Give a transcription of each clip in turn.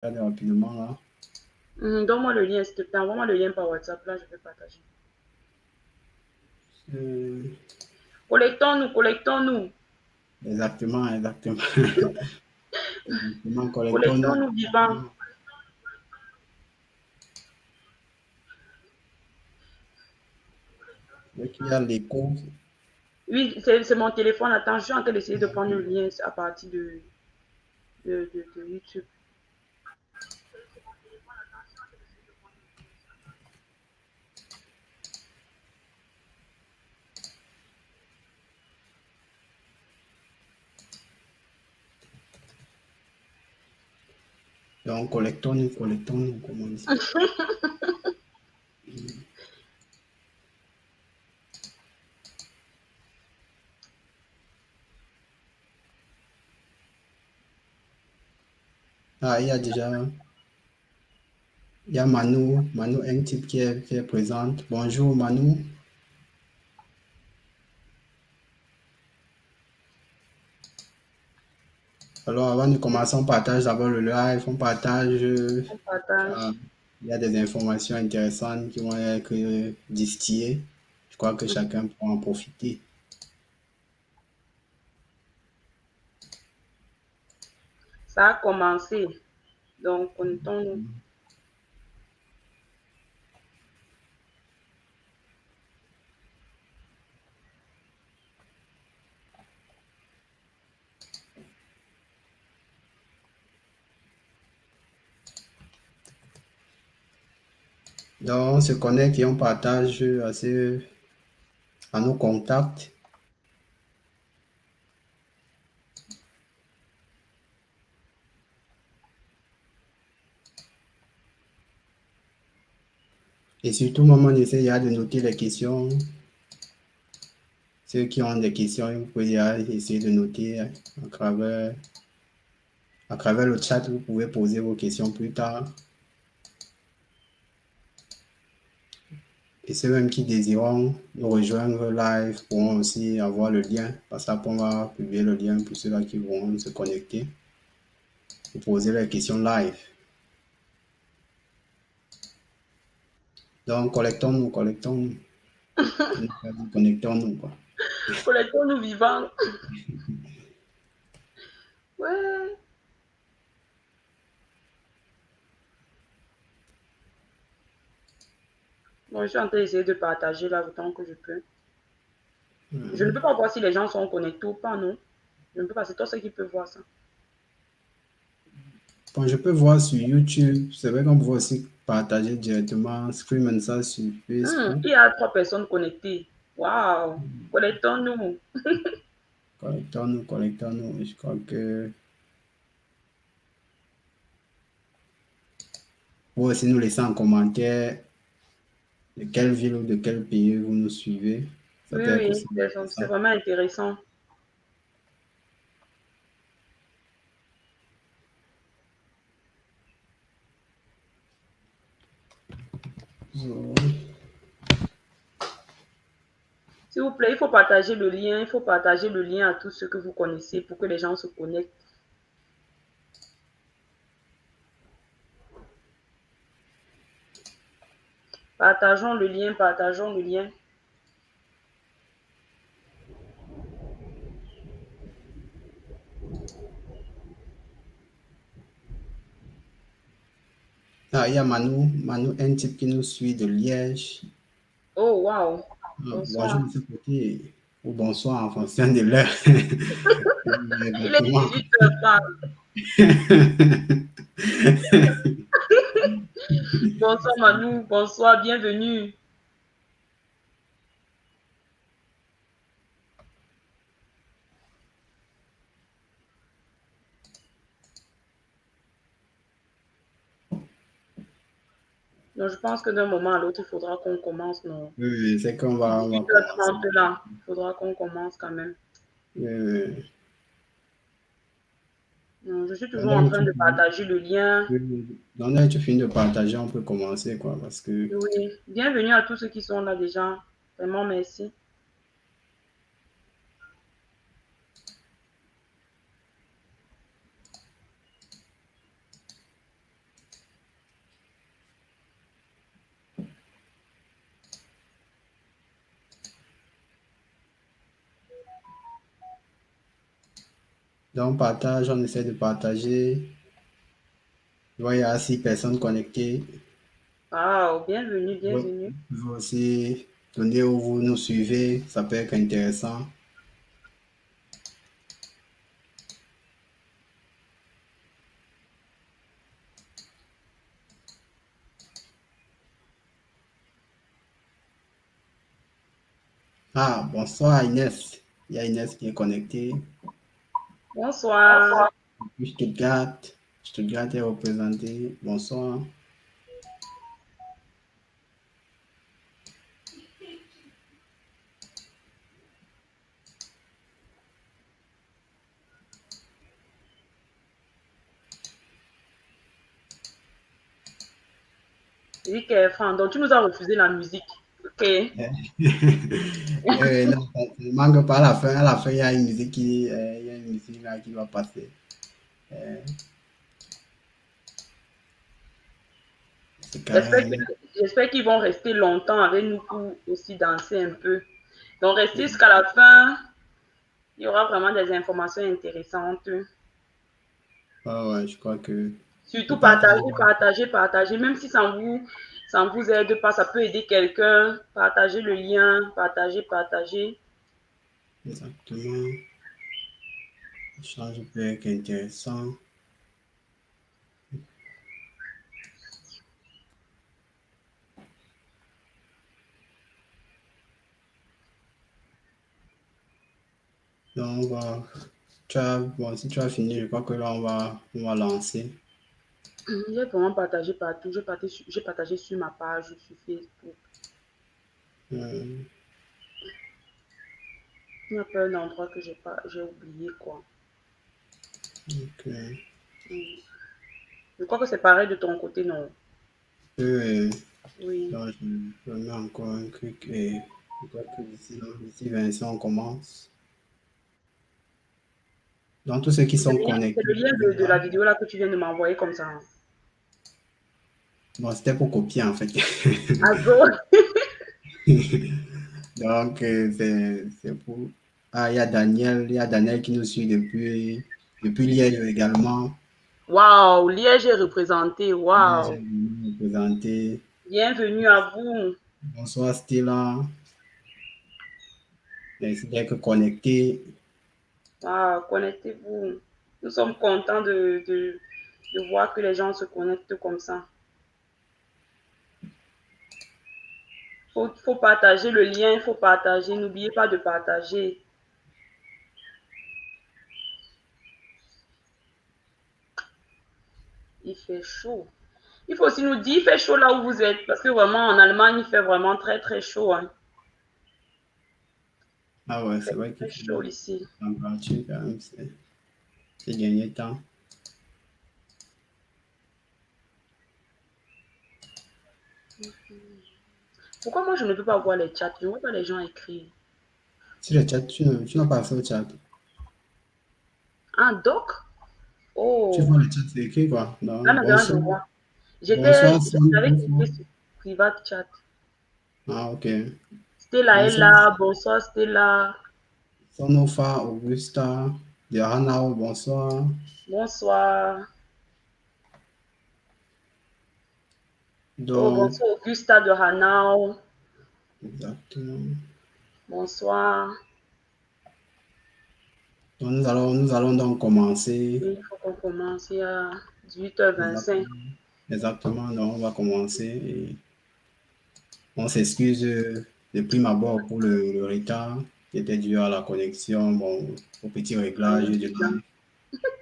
Regardez rapidement là. Donne-moi le lien, s'il te plaît. Envoie-moi le lien par WhatsApp. Là, je vais partager. Euh, Collectons-nous, collectons-nous. exactement, exactement. Exactement, collectons-nous. Collectons-nous vivants. Dès qu'il y a l'écho, Oui, c'est mon téléphone. Attends, je suis en train d'essayer de prendre le lien à partir de YouTube. donc collectons-nous, collectons-nous, comme on dit. Ah, il y a Manu un type qui est présente. Bonjour Manu. Alors avant de commencer, on partage d'abord le live, on partage, On ah, partage. il y a des informations intéressantes qui vont être distillées. Je crois que chacun pourra en profiter. Ça a commencé. Donc, connectons-nous. Donc on se connecte et on partage à nos contacts. Et surtout, maman, essayez de noter les questions. Ceux qui ont des questions, vous pouvez essayer de noter à travers le chat. Vous pouvez poser vos questions plus tard. Et ceux même qui désireront nous rejoindre live pourront aussi avoir le lien. Parce qu'après, on va publier le lien pour ceux-là qui vont se connecter pour poser les questions live. Donc, collectons-nous, collectons-nous. Connectons-nous, quoi. Collectons-nous vivants. Ouais. Bon, je suis en train d'essayer de partager là autant que je peux. Je ne peux pas voir si les gens sont connectés ou pas, non? Je ne peux pas. C'est toi seul qui peux voir ça. Bon, je peux voir sur YouTube. C'est vrai qu'on peut aussi partager directement, streamer ça sur Facebook. Il y a 3 personnes connectées. Waouh! Collectons-nous. Connectons-nous, connectons-nous. Je crois que vous aussi nous laisser en commentaire de quelle ville ou de quel pays vous nous suivez. Ça Oui, peut être oui, aussi c'est intéressant. vraiment intéressant. S'il vous plaît, il faut partager le lien. Il faut partager le lien à tous ceux que vous connaissez pour que les gens se connectent. Partageons le lien, partageons le lien. Ah, il y a Manu, un type qui nous suit de Liège. Oh, waouh! Ah, bonjour Bonsoir. de ce côté. Ou bonsoir en fonction de l'heure. Il est Exactement. 18h30. Bonsoir Manu, bonsoir, bienvenue. Donc, je pense que d'un moment à l'autre, il faudra qu'on commence, non? Oui, oui, c'est qu'on va commencer. 18h30 là, il faudra qu'on commence quand même. Oui, Non, je suis oui. toujours en train de partager le lien. Donc là, tu finis de partager, on peut commencer, quoi, parce que Oui, bienvenue à tous ceux qui sont là déjà. Vraiment, merci. Donc, partage, on essaie de partager. Tu vois, il y a 6 personnes connectées. Ah, bienvenue, Vous bienvenue. pouvez aussi donner où vous nous suivez, ça peut être intéressant. Ah, bonsoir Inès. Il y a Inès qui est connectée. Bonsoir. Puis Stuttgart. Stuttgart est représenté. Bonsoir. Oui, Kefran, donc tu nous as refusé la musique. Ok. Non, ça ne manque pas à la fin. À la fin, il y a une musique il y a une musique là qui va passer. Euh, c'est quand J'espère même. j'espère qu'ils vont rester longtemps avec nous pour aussi danser un peu. Donc, restez jusqu'à la fin. Il y aura vraiment des informations intéressantes. Ah ouais, je crois que le Surtout partage. partager, partager, partager. Même si ça ne vous aide pas, ça peut aider quelqu'un. Partagez le lien, partagez, partagez. Exactement. L'échange peut être intéressant. Donc, bon, si tu as fini, je crois que là, on va lancer. J'ai vraiment partagé partout. J'ai partagé sur ma page, sur Facebook. Euh, Il n'y a pas un endroit que j'ai oublié, quoi. donc, Mm. Je crois que c'est pareil de ton côté, non? euh, Oui. donc, je mets encore un truc et je crois que d'ici 20 ans, on commence. Donc, tous ceux qui sont C'est connectés, le lien de la vidéo là que tu viens de m'envoyer comme ça. bon, c'était pour copier en fait. Ah bon? Donc, c'est pour. Ah, il y a Daniel qui nous suit depuis Liège également. Waouh, Liège est représenté. Liège Waouh. est présenté. Bienvenue à vous. Bonsoir Stella. Merci d'être connecté. Waouh, connectez-vous. Nous sommes contents de voir que les gens se connectent comme ça. Faut partager le lien, il faut partager. N'oubliez pas de partager. Il fait chaud. Il faut aussi nous dire, il fait chaud là où vous êtes. Parce que vraiment, en Allemagne, il fait vraiment très, très chaud, hein. Ah ouais, c'est vrai Il qu'il fait fait chaud ici. température quand même ces derniers temps. Pourquoi moi, je ne peux pas voir les chats? Je ne vois pas les gens écrire. Si le chat, tu n'as pas accès au chat. Ah, doc? Tu Oh, vois le chat, c'est écrit quoi. là Donc, maintenant, je vois. bonsoir, J'avais bonsoir. cliqué sur Private Chat. Ah, ok. Stella est Bonsoir, là. Bonsoir, Stella. Sonofa, Augusta, de Hanao, bonsoir. Bonsoir. Oh, Donc, bonsoir, Augusta de Hanau. exactement. Bonsoir. Donc, nous allons donc commencer. Il faut qu'on commence à 18h25. Exactement. Exactement. Donc, on va commencer. Et on s'excuse de prime abord pour le retard qui était dû à la connexion, bon, au petit réglage du live.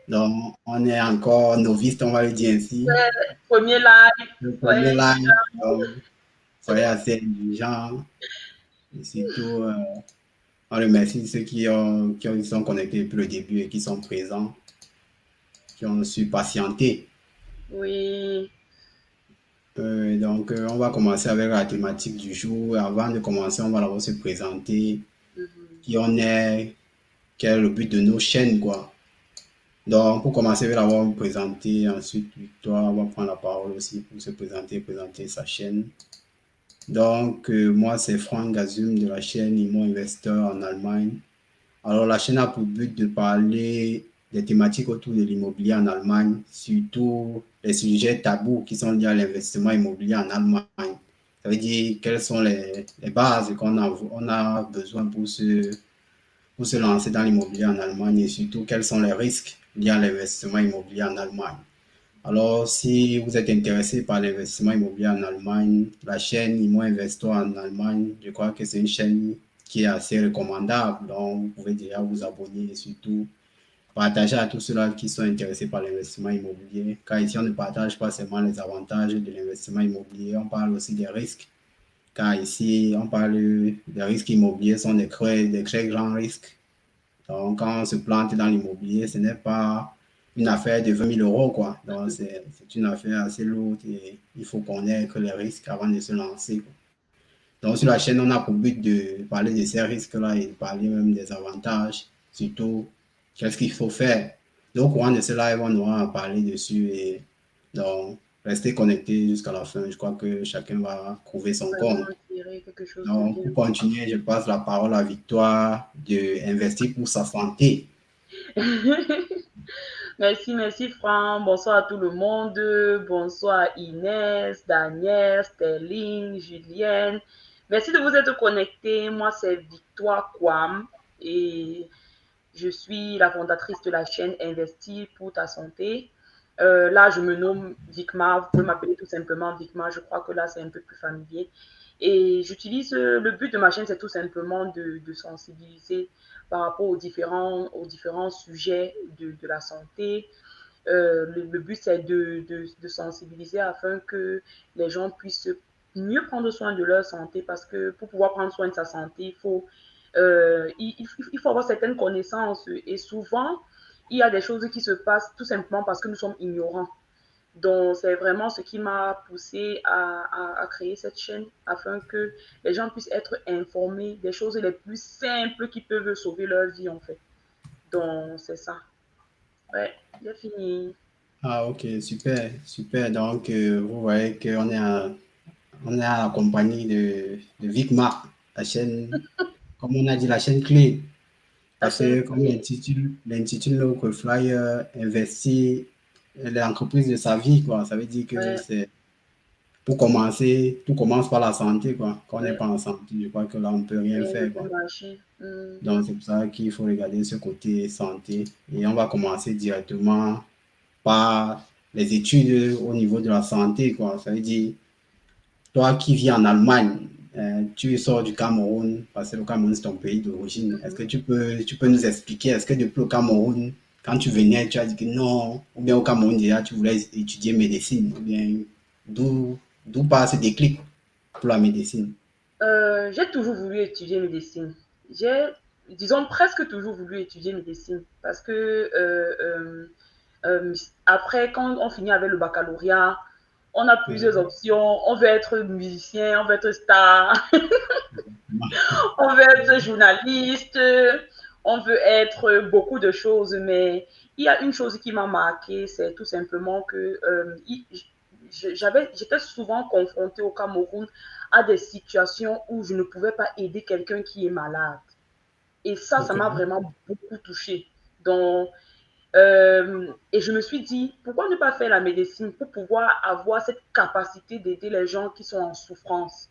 Donc, on est encore novice, on va le dire ainsi. Premier live. Le premier Ouais. live, donc, soyez assez indulgents. Et surtout, on remercie ceux qui sont connectés depuis le début et qui sont présents, qui ont su patienter. Oui. On va commencer avec la thématique du jour. Avant de commencer, on va d'abord se présenter Mhm. qui on est, quel est le but de nos chaînes, quoi. Donc, pour commencer, je vais d'abord me présenter. Ensuite, Victoire va prendre la parole aussi pour se présenter, présenter sa chaîne. Donc, moi, c'est Franck Gazum de la chaîne Imo Investor en Allemagne. Alors, la chaîne a pour but de parler des thématiques autour de l'immobilier en Allemagne, surtout les sujets tabous qui sont liés à l'investissement immobilier en Allemagne. Ça veut dire quelles sont les bases on a besoin pour se lancer dans l'immobilier en Allemagne et surtout quels sont les risques liés à l'investissement immobilier en Allemagne. Alors, si vous êtes intéressé par l'investissement immobilier en Allemagne, la chaîne Imo Investor en Allemagne, je crois que c'est une chaîne qui est assez recommandable. Donc, vous pouvez déjà vous abonner et surtout partager à tous ceux-là qui sont intéressés par l'investissement immobilier. Car ici, on ne partage pas seulement les avantages de l'investissement immobilier, on parle aussi des risques. Car ici, on parle des risques immobiliers sont des très grands risques. Donc, quand on se plante dans l'immobilier, ce n'est pas une affaire de 20 000 euros, quoi. Donc, c'est une affaire assez lourde et il faut connaître les risques avant de se lancer, quoi. Donc, sur la chaîne, on a pour but de parler de ces risques-là et de parler même des avantages, surtout qu'est-ce qu'il faut faire. Donc, au courant de ce live, on aura à parler dessus et donc, restez connectés jusqu'à la fin. Je crois que chacun va trouver son Vraiment compte. tirer quelque chose de Donc, bien. pour continuer, je passe la parole à Victoire de Investir pour sa santé. Merci, merci Franck. Bonsoir à tout le monde. Bonsoir Inès, Daniel, Sterling, Julienne. Merci de vous être connectés. Moi, c'est Victoire Kwam et je suis la fondatrice de la chaîne Investir pour ta santé. Là, je me nomme Vicma. Vous pouvez m'appeler tout simplement Vicma. Je crois que là, c'est un peu plus familier. Et j'utilise, le but de ma chaîne, c'est tout simplement de sensibiliser par rapport aux différents sujets de la santé. Le but, c'est de sensibiliser afin que les gens puissent mieux prendre soin de leur santé parce que pour pouvoir prendre soin de sa santé, il faut avoir certaines connaissances et souvent, il y a des choses qui se passent tout simplement parce que nous sommes ignorants. Donc, c'est vraiment ce qui m'a poussé à créer cette chaîne afin que les gens puissent être informés des choses les plus simples qui peuvent sauver leur vie, en fait. Donc, c'est ça. Ouais, j'ai fini. Ah, ok, super, super. Donc, vous voyez on est à la compagnie de Vicmar, la chaîne, comme on a dit, la chaîne clé. La Parce chaîne que, comme l'intitule notre flyer, investir l'entreprise de sa vie, quoi. Ça veut dire que ouais, c'est, pour commencer, tout commence par la santé, quoi. Quand on n'est ouais, pas en santé, je crois que là, on ne peut rien rien ne faire, peut quoi. marcher. Hmm. Donc, c'est pour ça qu'il faut regarder ce côté santé. Et on va commencer directement par les études au niveau de la santé, quoi. Ça veut dire, toi qui vis en Allemagne, tu sors du Cameroun, parce que le Cameroun, c'est ton pays d'origine. Est-ce que tu peux nous expliquer, est-ce que depuis le Cameroun, quand tu venais, tu as dit que non, ou bien au Cameroun déjà, tu voulais étudier médecine, ou bien d'où part ce déclic pour la médecine? J'ai toujours voulu étudier médecine. J'ai, disons, presque toujours voulu étudier médecine parce que après, quand on finit avec le baccalauréat, on a plusieurs Mhm. options. On veut être musicien, on veut être star, on veut être journaliste, on veut être beaucoup de choses. Mais il y a une chose qui m'a marqué, c'est tout simplement que j'étais souvent confrontée au Cameroun à des situations où je ne pouvais pas aider quelqu'un qui est malade. Et ça Ok. m'a vraiment beaucoup touchée. Donc, et je me suis dit, pourquoi ne pas faire la médecine pour pouvoir avoir cette capacité d'aider les gens qui sont en souffrance.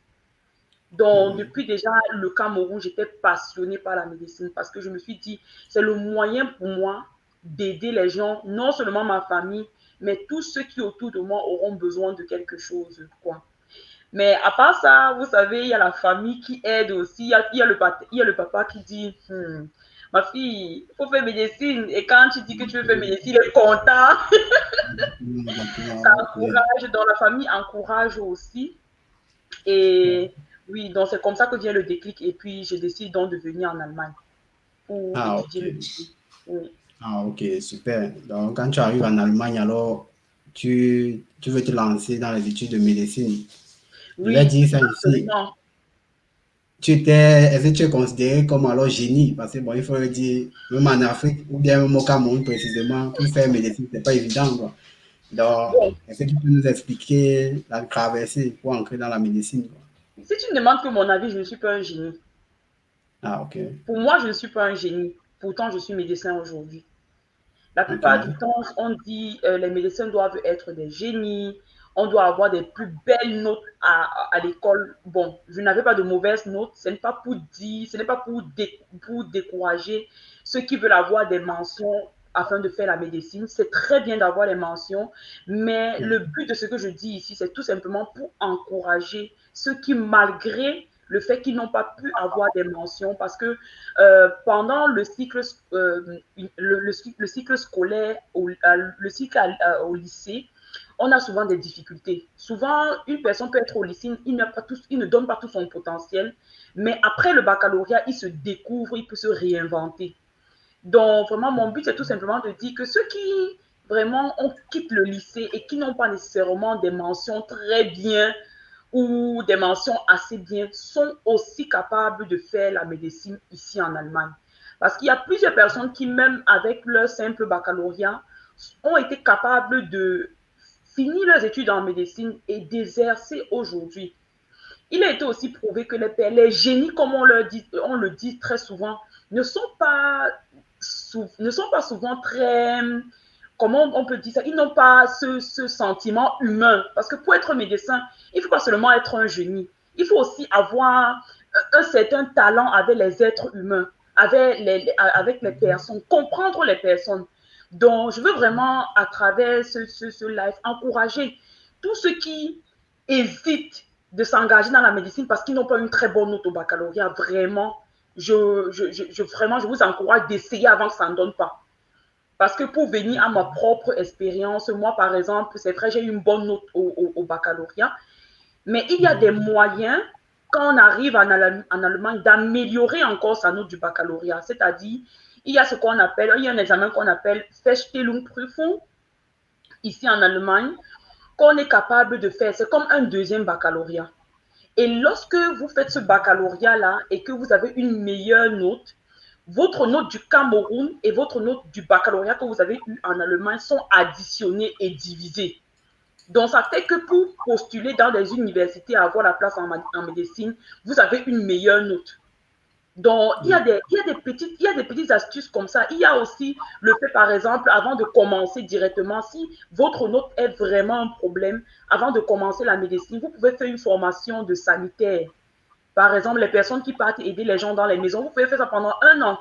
Donc, Mhm. depuis déjà le Cameroun, j'étais passionnée par la médecine parce que je me suis dit, c'est le moyen pour moi d'aider les gens, non seulement ma famille, mais tous ceux qui autour de moi auront besoin de quelque chose, quoi. Mais à part ça, vous savez, il y a la famille qui aide aussi. Il y a le papa qui dit, ma fille, il faut faire médecine. Et quand tu dis que tu veux faire médecine, il est content. Ça Exactement, ok. encourage, dans la famille encourage aussi. Et oui, donc c'est comme ça que vient le déclic. Et puis, je décide donc de venir en Allemagne pour Ah, étudier ok. médecine. Oui, Ah, ok, super. Donc, quand tu arrives en Allemagne, alors, tu veux te lancer dans les études de médecine. Je vais oui, dire ça ici. absolument. Est-ce que tu es considéré comme alors génie? Parce que, bon, il faut le dire, même en Afrique, ou bien même au Cameroun précisément, pour faire médecine, c'est pas évident, quoi. Donc, Bon, est-ce que tu peux nous expliquer la traversée pour entrer dans la médecine, quoi? si tu me demandes que mon avis, je ne suis pas un génie. Ah, ok. Pour moi, je ne suis pas un génie. Pourtant, je suis médecin aujourd'hui. La Ok. plupart du temps, on dit les médecins doivent être des génies, on doit avoir des plus belles notes à l'école. Bon, je n'avais pas de mauvaises notes, ce n'est pas pour dire, ce n'est pas pour décourager ceux qui veulent avoir des mentions afin de faire la médecine. C'est très bien d'avoir les mentions, mais le but de ce que je dis ici, c'est tout simplement pour encourager ceux qui, malgré le fait qu'ils n'ont pas pu avoir des mentions, parce que pendant le cycle scolaire, le cycle au lycée, on a souvent des difficultés. Souvent, une personne peut être au lycée, il ne donne pas tout son potentiel, mais après le baccalauréat, il se découvre, il peut se réinventer. Donc, vraiment, mon but, c'est tout simplement de dire que ceux qui vraiment quittent le lycée et qui n'ont pas nécessairement des mentions très bien ou des mentions assez bien sont aussi capables de faire la médecine ici en Allemagne. Parce qu'il y a plusieurs personnes qui, même avec leur simple baccalauréat, ont été capables de finir leurs études en médecine et d'exercer aujourd'hui. Il a été aussi prouvé que les génies, comme on le dit très souvent, ne sont pas, ne sont pas souvent très, comment on peut dire ça, ils n'ont pas ce sentiment humain. Parce que pour être médecin, il ne faut pas seulement être un génie, il faut aussi avoir un certain talent avec les êtres humains, avec les personnes, comprendre les personnes. Donc, je veux vraiment, à travers ce live, encourager tous ceux qui hésitent de s'engager dans la médecine parce qu'ils n'ont pas une très bonne note au baccalauréat. Vraiment, vraiment, je vous encourage d'essayer avant que ça ne donne pas. Parce que pour venir à ma propre expérience, moi, par exemple, c'est vrai, j'ai eu une bonne note au baccalauréat, mais il y a des moyens, quand on arrive en Allemagne, d'améliorer encore sa note du baccalauréat. C'est-à-dire, il y a ce qu'on appelle, il y a un examen qu'on appelle Feststellungsprüfung, ici en Allemagne, qu'on est capable de faire. C'est comme un deuxième baccalauréat. Et lorsque vous faites ce baccalauréat-là et que vous avez une meilleure note, votre note du Cameroun et votre note du baccalauréat que vous avez eu en Allemagne sont additionnées et divisées. Donc, ça fait que pour postuler dans des universités à avoir la place en médecine, vous avez une meilleure note. Donc, il y a des petites astuces comme ça. Il y a aussi le fait, par exemple, avant de commencer directement, si votre note est vraiment un problème, avant de commencer la médecine, vous pouvez faire une formation de sanitaire. Par exemple, les personnes qui partent aider les gens dans les maisons, vous pouvez faire ça pendant 1 an.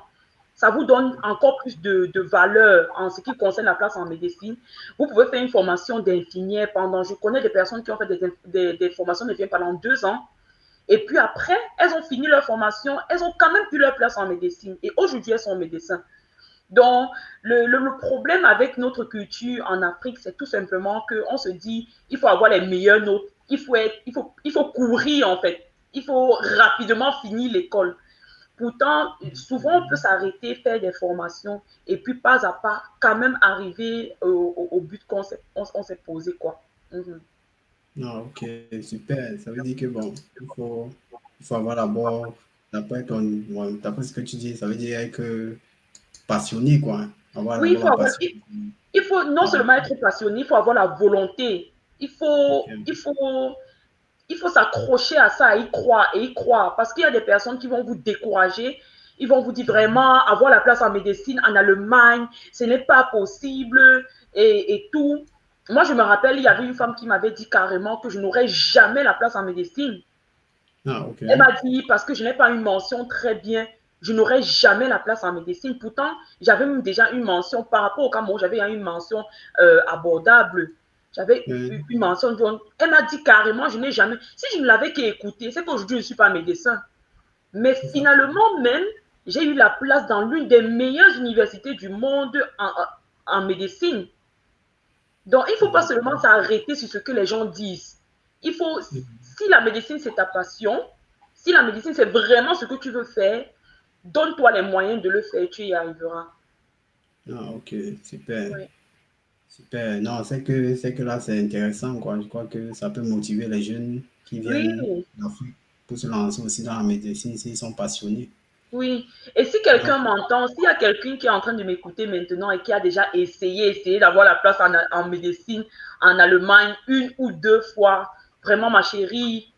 Ça vous donne encore plus de valeur en ce qui concerne la place en médecine. Vous pouvez faire une formation d'infirmière pendant, je connais des personnes qui ont fait des formations d'infirmière pendant 2 ans. Et puis après, elles ont fini leur formation, elles ont quand même eu leur place en médecine. Et aujourd'hui, elles sont médecins. Donc, le problème avec notre culture en Afrique, c'est tout simplement qu'on se dit, il faut avoir les meilleures notes, il faut courir en fait, il faut rapidement finir l'école. Pourtant, souvent, on peut s'arrêter, faire des formations et puis pas à pas, quand même arriver au but qu'on s'est posé, quoi. Mhm. Ah, ok, super. Ça veut dire que bon, il faut avoir d'abord, d'après ce que tu dis, ça veut dire être passionné, quoi. Avoir Oui, d'abord la passion. il faut non Ah, seulement être passionné, il faut avoir la volonté. Il faut, il ok. faut, il faut s'accrocher à ça, y croire et y croire. Parce qu'il y a des personnes qui vont vous décourager. Ils vont vous dire vraiment avoir la place en médecine en Allemagne, ce n'est pas possible et tout. Moi, je me rappelle, il y avait une femme qui m'avait dit carrément que je n'aurais jamais la place en médecine. Ah, ok. Elle m'a dit, parce que je n'ai pas une mention très bien, je n'aurai jamais la place en médecine. Pourtant, j'avais déjà une mention par rapport au Cameroun, j'avais une mention abordable. J'avais une mention. Elle m'a dit carrément, je n'ai jamais. Si je ne l'avais qu'écouté, c'est qu'aujourd'hui, je ne suis pas médecin. Mais C'est ça. finalement, même, j'ai eu la place dans l'une des meilleures universités du monde en médecine. Donc, il ne faut pas seulement s'arrêter sur ce que les gens disent. Il faut, si la médecine c'est ta passion, si la médecine c'est vraiment ce que tu veux faire, donne-toi les moyens de le faire, tu y arriveras. Ah, ok, super. Oui, Super. Non, c'est que là, c'est intéressant, quoi. Je crois que ça peut motiver les jeunes qui viennent oui, d'Afrique pour se lancer aussi dans la médecine s'ils sont passionnés. oui. Et si Donc, quelqu'un m'entend, s'il y a quelqu'un qui est en train de m'écouter maintenant et qui a déjà essayé d'avoir la place en médecine en Allemagne 1 ou 2 fois, vraiment ma chérie,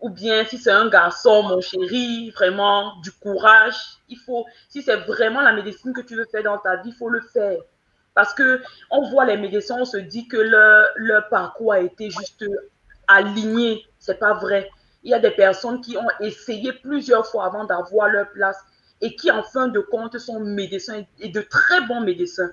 ou bien si c'est un garçon, mon chéri, vraiment du courage. Si c'est vraiment la médecine que tu veux faire dans ta vie, il faut le faire. Parce qu'on voit les médecins, on se dit que leur parcours a été juste aligné. Ce n'est pas vrai. Il y a des personnes qui ont essayé plusieurs fois avant d'avoir leur place et qui, en fin de compte, sont médecins et de très bons médecins.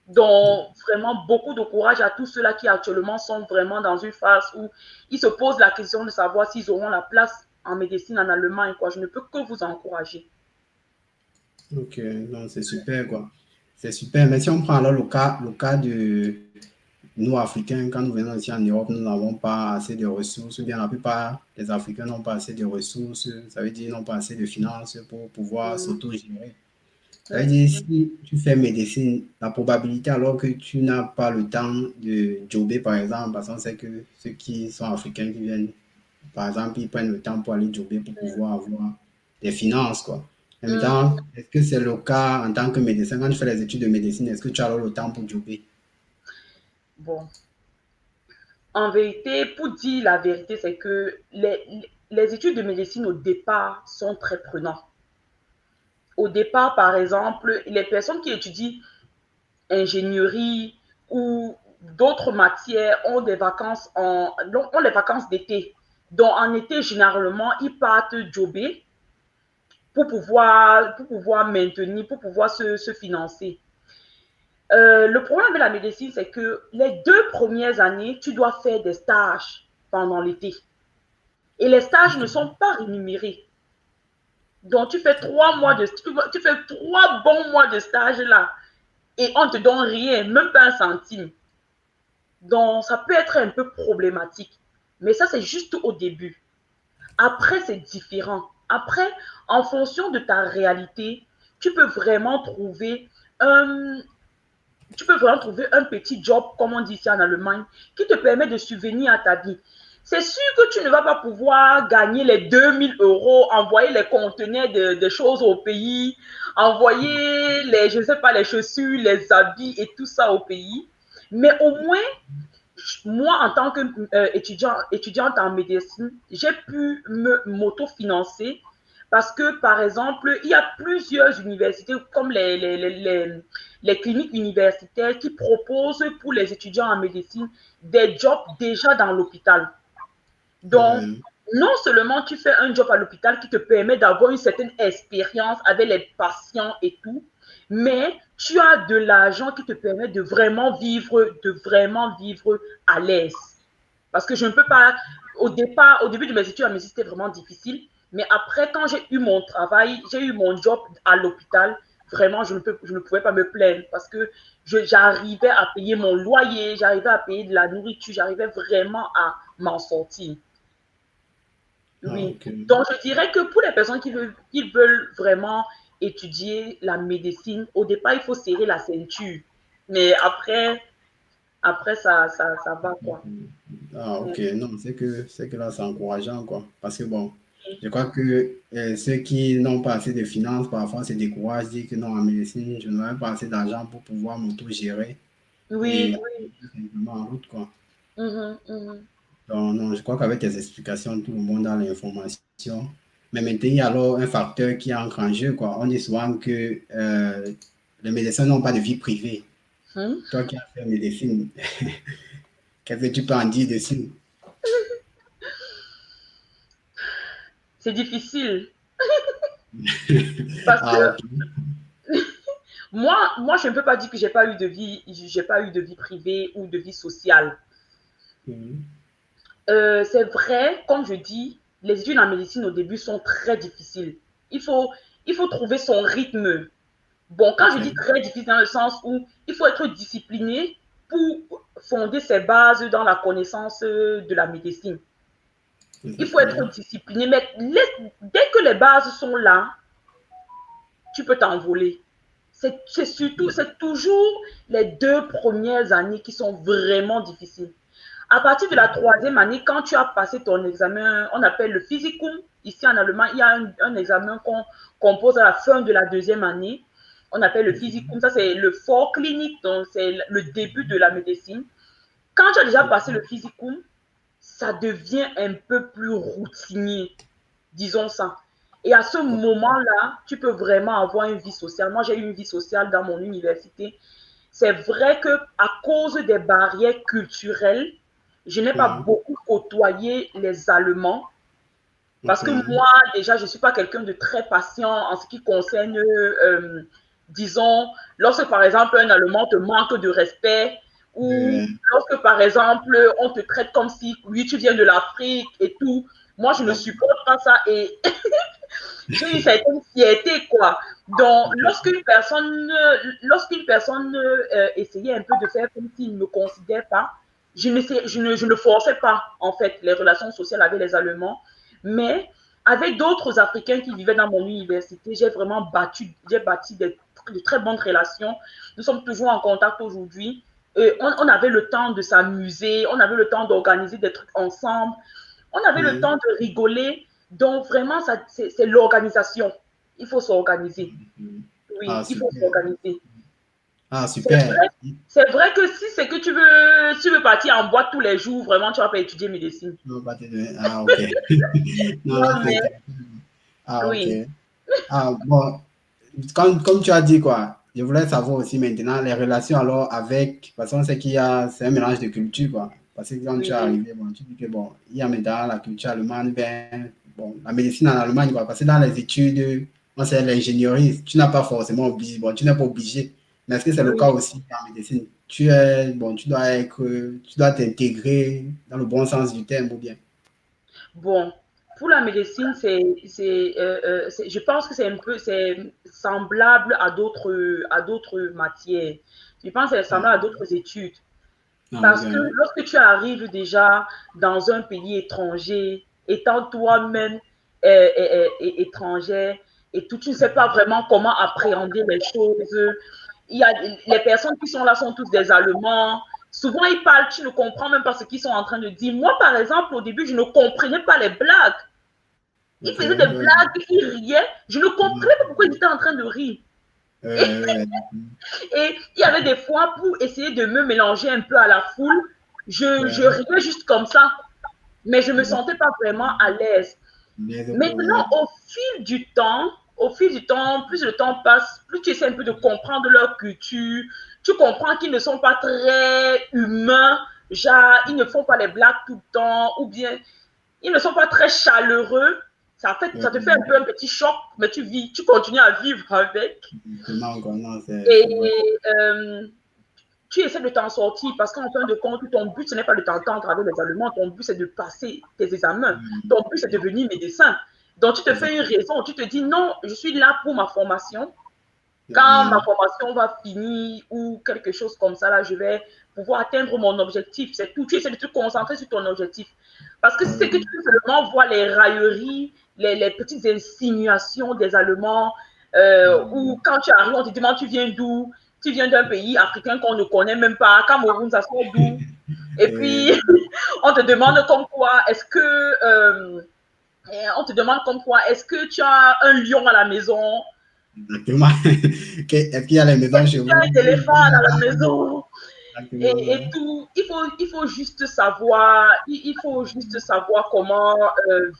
Donc, vraiment, beaucoup de courage à tous ceux-là qui actuellement sont vraiment dans une phase où ils se posent la question de savoir s'ils auront la place en médecine en Allemagne. Quoi. Je ne peux que vous encourager. Ok, non, c'est super, quoi. C'est super. Mais si on prend alors le cas de nous, Africains, quand nous venons ici en Europe, nous n'avons pas assez de ressources, ou bien la plupart des Africains n'ont pas assez de ressources, ça veut dire n'ont pas assez de finances pour pouvoir Mm, s'auto-gérer. Ça veut mm, dire, si tu fais médecine, la probabilité alors que tu n'as pas le temps de jobber, par exemple, parce qu'on sait que ceux qui sont africains qui viennent, par exemple, ils prennent le temps pour aller jobber pour pouvoir avoir des finances, quoi. Et mm. maintenant, est-ce que c'est le cas en tant que médecin? Quand tu fais les études de médecine, est-ce que tu as alors le temps pour jobber? Bon, en vérité, pour dire la vérité, c'est que les études de médecine au départ sont très prenantes. Au départ, par exemple, les personnes qui étudient ingénierie ou d'autres matières ont des vacances ont les vacances d'été. Donc, en été, généralement, ils partent jobber pour pouvoir maintenir, pour pouvoir se financer. Le problème avec la médecine, c'est que les 2 premières années, tu dois faire des stages pendant l'été. Et les stages ne sont pas rémunérés. Donc, tu fais 3 bons mois de stage là et on ne te donne rien, même pas un centime. Donc, ça peut être un peu problématique. Mais ça, c'est juste au début. Après, c'est différent. Après, en fonction de ta réalité, tu peux vraiment trouver un, tu peux vraiment trouver un petit job, comme on dit ici en Allemagne, qui te permet de subvenir à ta vie. C'est sûr que tu ne vas pas pouvoir gagner les 2 000 euros, envoyer les conteneurs de choses au pays, envoyer je ne sais pas, les chaussures, les habits et tout ça au pays. Mais au moins, moi, en tant qu'étudiante en médecine, j'ai pu m'autofinancer parce que, par exemple, il y a plusieurs universités comme les cliniques universitaires qui proposent pour les étudiants en médecine des jobs déjà dans l'hôpital. Donc, Ouais. non seulement tu fais un job à l'hôpital qui te permet d'avoir une certaine expérience avec les patients et tout, mais tu as de l'argent qui te permet de vraiment vivre à l'aise. Parce que je ne peux pas, au début de mes études à médecine, c'était vraiment difficile. Mais après, quand j'ai eu mon travail, j'ai eu mon job à l'hôpital, vraiment, je ne pouvais pas me plaindre parce que j'arrivais à payer mon loyer, j'arrivais à payer de la nourriture, j'arrivais vraiment à m'en sortir. Ah, Oui. ok. Donc, je dirais que pour les personnes qui veulent vraiment étudier la médecine, au départ, il faut serrer la ceinture. Mais après ça va, quoi. Ah, ok. Mm. Non, c'est que là, c'est encourageant, quoi. Parce que bon, je crois que ceux qui n'ont pas assez de finances, parfois se découragent, disent que non, en médecine, je n'aurai pas assez d'argent pour pouvoir m'auto-gérer et Oui, oui. aller simplement en route, quoi. Mhm, mhm. Donc, non, je crois qu'avec tes explications, tout le monde a l'information. Mais maintenant, il y a alors un facteur qui entre en jeu, quoi. On dit souvent que les médecins n'ont pas de vie privée. Mhm. Toi qui as fait médecine, qu'est-ce que tu peux en dire dessus? C'est difficile parce Ah, ok. que moi, je ne peux pas dire que j'ai pas eu de vie privée ou de vie sociale. Mhm. C'est vrai, comme je dis, les études en médecine au début sont très difficiles. Il faut, il faut trouver son rythme. Bon, quand je dis Ok. très difficile dans le sens où il faut être discipliné pour fonder ses bases dans la connaissance de la médecine. Il faut être Exactement. discipliné, mais dès que les bases sont là, tu peux t'envoler. C'est toujours les 2 premières années qui sont vraiment difficiles. À partir de la 3e année, quand tu as passé ton examen, on appelle le physicum. Ici en Allemagne, il y a un examen qu'on pose à la fin de la 2e année. On appelle le physicum. Ça, c'est le fort clinique, donc c'est le début de la médecine. Quand tu as déjà passé le physicum, ça devient un peu plus routinier, disons ça. Et à ce moment-là, tu peux vraiment avoir une vie sociale. Moi, j'ai eu une vie sociale dans mon université. c'est vrai que à cause des barrières culturelles, je n'ai pas Ouais. beaucoup côtoyé les Allemands. Parce Ok. que moi, déjà, je ne suis pas quelqu'un de très patient en ce qui concerne, disons, lorsque par exemple un Allemand te manque de respect ou Euh, lorsque par exemple on te traite comme si, oui, tu viens de l'Afrique et tout. Moi, je ne d'accord. supporte pas ça et j'ai une certaine fierté, quoi. Donc, lorsqu'une personne essayait un peu de faire comme s'il ne me considère pas, je ne forçais pas, en fait, les relations sociales avec les Allemands. Mais avec d'autres Africains qui vivaient dans mon université, j'ai bâti de très bonnes relations. Nous sommes toujours en contact aujourd'hui. On avait le temps de s'amuser, on avait le temps d'organiser des trucs ensemble, on avait le Oui. temps de rigoler. Donc, vraiment, c'est l'organisation. Il faut s'organiser. Oui, Ah, il faut super. s'organiser. Ah, C'est super. vrai, c'est vrai que si c'est que tu veux partir en boîte tous les jours, vraiment, tu vas pas étudier médecine. Non, pas ah, ok. Non, là, Non, c'est mais intéressant. Ah, ok. oui, Ah, bon, comme tu as dit, quoi, je voulais savoir aussi maintenant les relations alors avec, parce qu'on sait c'est un mélange de culture, quoi. Parce que quand tu es oui, arrivé, bon, tu dis que, bon, il y a maintenant la culture allemande, ben, bon, la médecine en Allemagne, quoi, parce que dans les études, on sait l'ingénierie, tu n'as pas forcément obligé, bon, tu n'es pas obligé, mais est-ce que c'est le cas oui. aussi en médecine? Bon, tu dois t'intégrer dans le bon sens du terme, ou bien? Bon, pour la médecine, je pense que c'est semblable à d'autres matières. Je pense que c'est Ah, semblable à d'autres études. ah, ok. Parce que lorsque tu arrives déjà dans un pays étranger, étant toi-même étrangère et tout, tu ne sais pas vraiment comment appréhender les choses. Les personnes qui sont là sont tous des Allemands. Souvent, ils parlent, tu ne comprends même pas ce qu'ils sont en train de dire. Moi, par exemple, au début, je ne comprenais pas les blagues. Ils Ok, faisaient des ouais. blagues, ils riaient. Je ne comprenais pas pourquoi ils étaient en train de rire. Ouais, Et il y avait des fois, pour essayer de me mélanger un peu à la foule, je ouais, riais juste comme ça, mais je ne me ouais. sentais pas vraiment à l'aise. Les autres, Maintenant, au fil du temps, plus le temps passe, plus tu essaies un peu de comprendre leur culture, tu comprends qu'ils ne sont pas très humains, genre, ils ne font pas les blagues tout le temps, ou bien ils ne sont pas très chaleureux. Ça te fait un peu un petit choc, mais tu continues à vivre avec. exactement, quoi. Non, Et c'est vrai. tu essaies de t'en sortir parce qu'en fin de compte, ton but, ce n'est pas de t'entendre avec les Allemands, ton but, c'est de passer tes examens. Ton but, c'est de devenir médecin. Donc, tu te fais une Exactement. raison, tu te dis non, je suis là pour ma formation. Quand ma Ouais, formation va finir ou quelque chose comme ça, là, je vais pouvoir atteindre mon objectif. C'est tout. Tu essaies de te concentrer sur ton objectif. Parce que si c'est que ouais, tu seulement vois les railleries, les petites insinuations des Allemands, ou quand tu arrives, on te demande tu viens d'où? Tu viens d'un pays africain qu'on ne connaît même pas. Cameroun, ça sort d'où? Et ouais, puis, on te demande comme quoi, on te demande comme quoi, est-ce que tu as un lion à la maison? exactement. Est-ce qu'il y a les maisons chez Tu as vous? un éléphant à la maison? Exactement, Et ouais. tout, il faut juste savoir comment